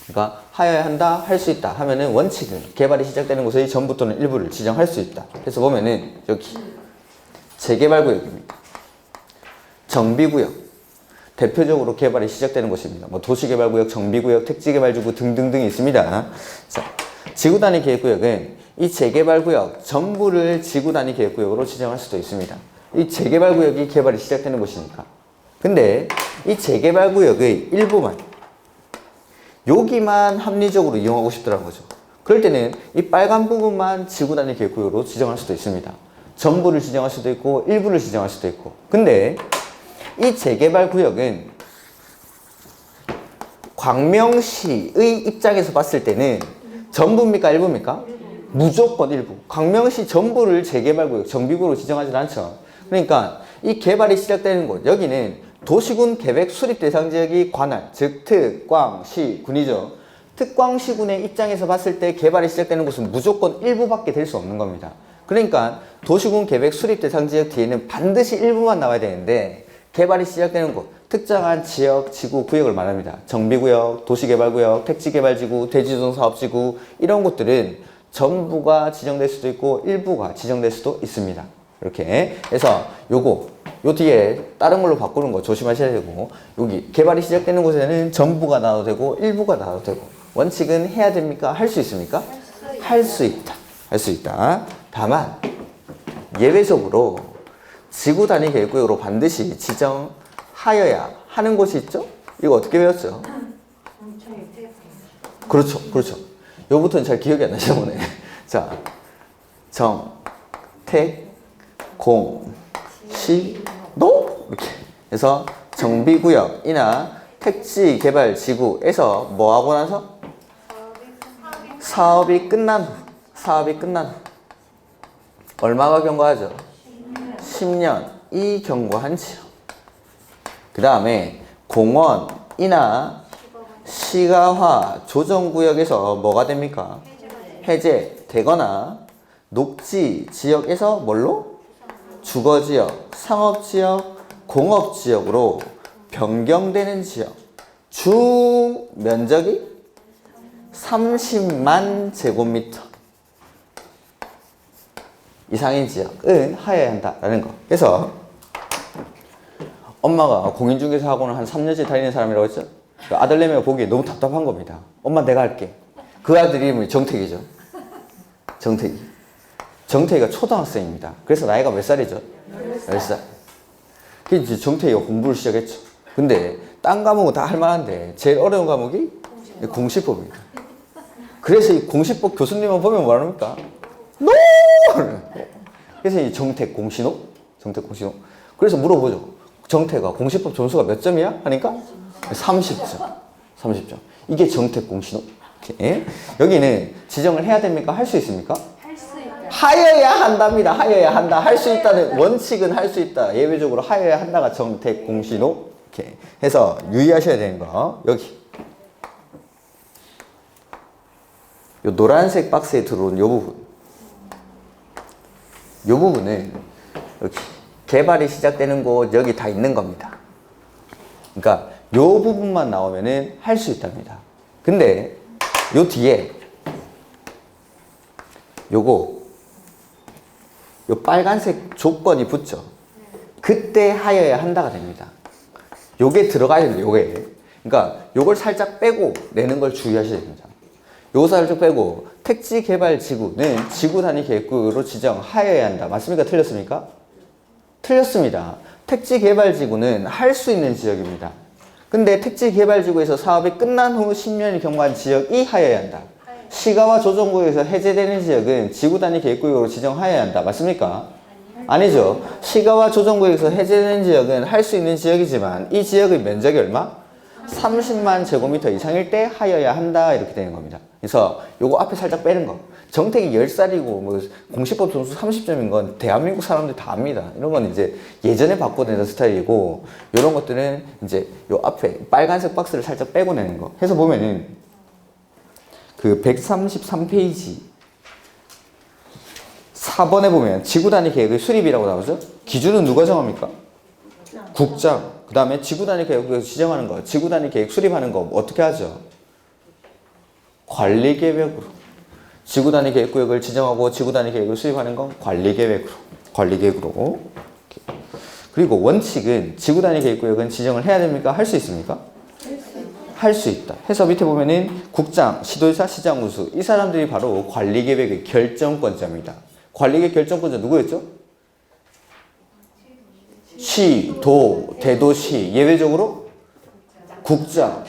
[SPEAKER 1] 그러니까 하여야 한다, 할 수 있다 하면은 원칙은 개발이 시작되는 곳의 전부 또는 일부를 지정할 수 있다. 그래서 보면은 여기 재개발구역입니다. 정비구역. 대표적으로 개발이 시작되는 곳입니다. 뭐 도시개발구역, 정비구역, 택지개발지구 등등등이 있습니다. 자, 지구단위 계획구역은 이 재개발구역 전부를 지구단위 계획구역으로 지정할 수도 있습니다. 이 재개발구역이 개발이 시작되는 곳이니까. 근데 이 재개발구역의 일부만 여기만 합리적으로 이용하고 싶더라는 거죠. 그럴 때는 이 빨간 부분만 지구단위 계획구역으로 지정할 수도 있습니다. 전부를 지정할 수도 있고 일부를 지정할 수도 있고. 근데 이 재개발구역은 광명시의 입장에서 봤을 때는 전부입니까? 일부입니까? 무조건 일부. 광명시 전부를 재개발구역, 정비구로 지정하지 않죠. 그러니까 이 개발이 시작되는 곳, 여기는 도시군 계획 수립 대상 지역이 관할, 즉 특광시군이죠. 특광시군의 입장에서 봤을 때 개발이 시작되는 곳은 무조건 일부밖에 될 수 없는 겁니다. 그러니까 도시군 계획 수립 대상 지역 뒤에는 반드시 일부만 나와야 되는데 개발이 시작되는 곳, 특정한 지역, 지구, 구역을 말합니다. 정비구역, 도시개발구역, 택지개발지구, 대지조성사업지구 이런 곳들은 전부가 지정될 수도 있고 일부가 지정될 수도 있습니다. 이렇게 해서 요 뒤에 다른 걸로 바꾸는 거 조심하셔야 되고, 여기 개발이 시작되는 곳에는 전부가 나와도 되고 일부가 나와도 되고. 원칙은 해야 됩니까? 할 수 있습니까? 할 수 있다. 할 수 있다. 다만 예외적으로 지구 단위 계획구역으로 반드시 지정하여야 하는 곳이 있죠? 이거 어떻게 배웠죠? 그렇죠. 그렇죠. 요부터는 잘 기억이 안 나시나 보네. 자, 정, 택, 공, 시, 노 이렇게 해서 정비구역이나 택지개발지구에서 뭐 하고 나서 사업이 끝난 후 얼마가 경과하죠? 10년이 경과한 지역. 그 다음에 공원이나 시가화 조정구역에서 뭐가 됩니까? 해제되거나 녹지 지역에서 뭘로? 주거지역, 상업지역, 공업지역으로 변경되는 지역. 주 면적이 30만 제곱미터 이상인 지역은 하여야 한다라는 거. 그래서 엄마가 공인중개사 학원을 한 3년째 다니는 사람이라고 했죠. 그 아들내미가 보기에 너무 답답한 겁니다. 엄마 내가 할게. 그 아들 이름이 정택이죠. 정태희가 초등학생입니다. 그래서 나이가 몇 살이죠? 10살. 그래서 이제 정태희가 공부를 시작했죠. 근데 딴 과목은 다 할만한데 제일 어려운 과목이 공시법입니다. 그래서 이 공시법 교수님만 보면 뭐합니까? 노! 그래서 이 정택 공시노? 그래서 물어보죠. 정태가 공시법 점수가 몇 점이야? 하니까 30점. 이게 정택 공시노? 이렇게. 여기는 지정을 해야 됩니까? 할 수 있습니까? 하여야 한답니다. 하여야 한다. 할 수 있다는 원칙은 할 수 있다. 예외적으로 하여야 한다가 정택 공시노. 이렇게 해서 유의하셔야 되는 거. 여기. 요 노란색 박스에 들어온 요 부분. 요 부분은 여기 개발이 시작되는 곳 여기 다 있는 겁니다. 그러니까 요 부분만 나오면은 할 수 있답니다. 근데 요 뒤에 요 빨간색 조건이 붙죠. 그때 하여야 한다가 됩니다. 요게 들어가야 됩니다. 요게. 그러니까 요걸 살짝 빼고 내는 걸 주의하셔야 됩니다. 요거 살짝 빼고 택지개발지구는 지구단위 계획구역으로 지정하여야 한다. 맞습니까? 틀렸습니까? 틀렸습니다. 택지개발지구는 할 수 있는 지역입니다. 근데 택지개발지구에서 사업이 끝난 후 10년이 경과한 지역이 하여야 한다. 시가와 조정구역에서 해제되는 지역은 지구단위 계획구역으로 지정하여야 한다. 맞습니까? 아니죠. 시가와 조정구역에서 해제되는 지역은 할 수 있는 지역이지만 이 지역의 면적이 얼마? 30만 제곱미터 이상일 때 하여야 한다. 이렇게 되는 겁니다. 그래서 요거 앞에 살짝 빼는 거. 정택이 10살이고 뭐 공시법 점수 30점인 건 대한민국 사람들 다 압니다. 이런 건 이제 예전에 바꿔내는 스타일이고 이런 것들은 이제 요 앞에 빨간색 박스를 살짝 빼고 내는 거. 해서 보면은 그 133페이지 4번에 보면 지구단위 계획의 수립이라고 나오죠? 기준은 누가 정합니까? 국장. 그 다음에 지구단위 계획을 지정하는 거. 지구단위 계획 수립하는 거 어떻게 하죠? 관리계획으로. 지구단위 계획구역을 지정하고 지구단위 계획을 수립하는 건 관리계획으로. 그리고 원칙은 지구단위 계획구역은 지정을 해야 됩니까? 할 수 있습니까? 할 수 있다. 해서 밑에 보면은 국장, 시도지사, 시장군수 이 사람들이 바로 관리계획의 결정권자입니다. 관리계획 결정권자 누구였죠? 시, 도, 대도시 예외적으로 국장.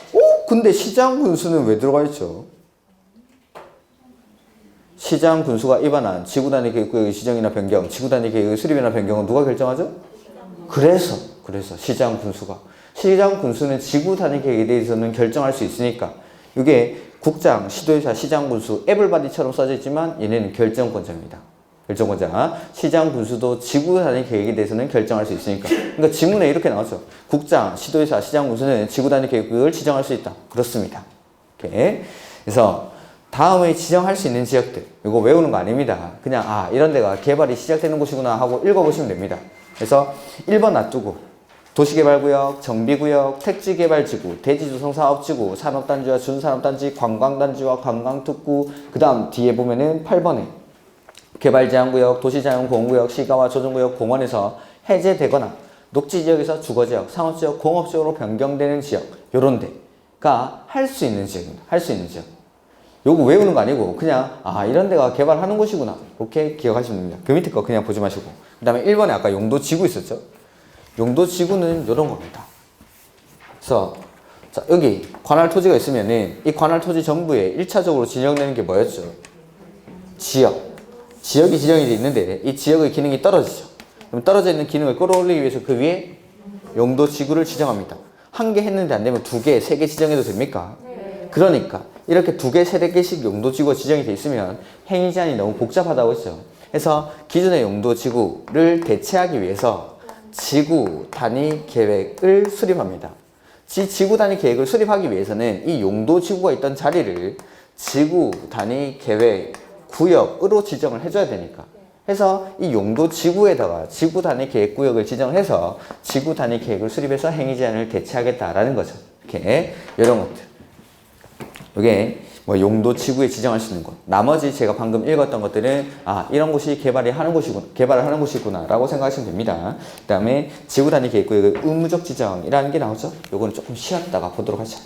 [SPEAKER 1] 근데 시장군수는 왜 들어가 있죠? 시장 군수가 입안한 지구단위 계획구역의 지정이나 변경, 지구단위 계획의 수립이나 변경은 누가 결정하죠? 그래서 시장 군수가. 시장 군수는 지구단위 계획에 대해서는 결정할 수 있으니까 이게 국장, 시도지사, 시장 군수, 에블바디처럼 써져 있지만 얘네는 결정권자입니다. 결정권자. 시장 군수도 지구단위 계획에 대해서는 결정할 수 있으니까. 그러니까 지문에 이렇게 나왔죠. 국장, 시도지사, 시장 군수는 지구단위 계획구역을 지정할 수 있다. 그렇습니다. 이렇게. 그래서 다음에 지정할 수 있는 지역들 이거 외우는 거 아닙니다. 그냥 이런 데가 개발이 시작되는 곳이구나 하고 읽어보시면 됩니다. 그래서 1번 놔두고 도시개발구역, 정비구역, 택지개발지구, 대지조성사업지구, 산업단지와 준산업단지, 관광단지와 관광특구 그 다음 뒤에 보면은 8번에 개발제한구역, 도시자연보호구역, 시가와 조정구역, 공원에서 해제되거나 녹지지역에서 주거지역, 상업지역, 공업지역으로 변경되는 지역 요런 데가 할 수 있는 지역입니다. 할 수 있는 지역. 요거 외우는 거 아니고 그냥 이런 데가 개발하는 곳이구나 이렇게 기억하시면 됩니다. 그 밑에 거 그냥 보지 마시고 그 다음에 1번에 아까 용도지구 있었죠? 용도지구는 이런 겁니다. 그래서 자, 여기 관할 토지가 있으면은 이 관할 토지 정부에 1차적으로 지정되는 게 뭐였죠? 지역이 지정이 돼 있는데 이 지역의 기능이 떨어지죠. 그럼 떨어져 있는 기능을 끌어올리기 위해서 그 위에 용도지구를 지정합니다. 한 개 했는데 안 되면 2개, 3개 지정해도 됩니까? 그러니까 이렇게 2개, 3개씩 용도지구가 지정이 돼 있으면 행위 제한이 너무 복잡하다고 했죠. 그래서 기존의 용도지구를 대체하기 위해서 지구 단위 계획을 수립합니다. 지구 단위 계획을 수립하기 위해서는 이 용도지구가 있던 자리를 지구 단위 계획 구역으로 지정을 해줘야 되니까. 해서 이 용도지구에다가 지구 단위 계획 구역을 지정해서 지구 단위 계획을 수립해서 행위 제한을 대체하겠다라는 거죠. 이렇게 이런 것들. 이게 뭐 용도지구에 지정할 수 있는 것. 나머지 제가 방금 읽었던 것들은 이런 곳이 개발을 하는 곳이구나 라고 생각하시면 됩니다. 그 다음에 지구 단위 계획구역의 의무적 지정이라는 게 나오죠. 요거는 조금 쉬었다가 보도록 하죠.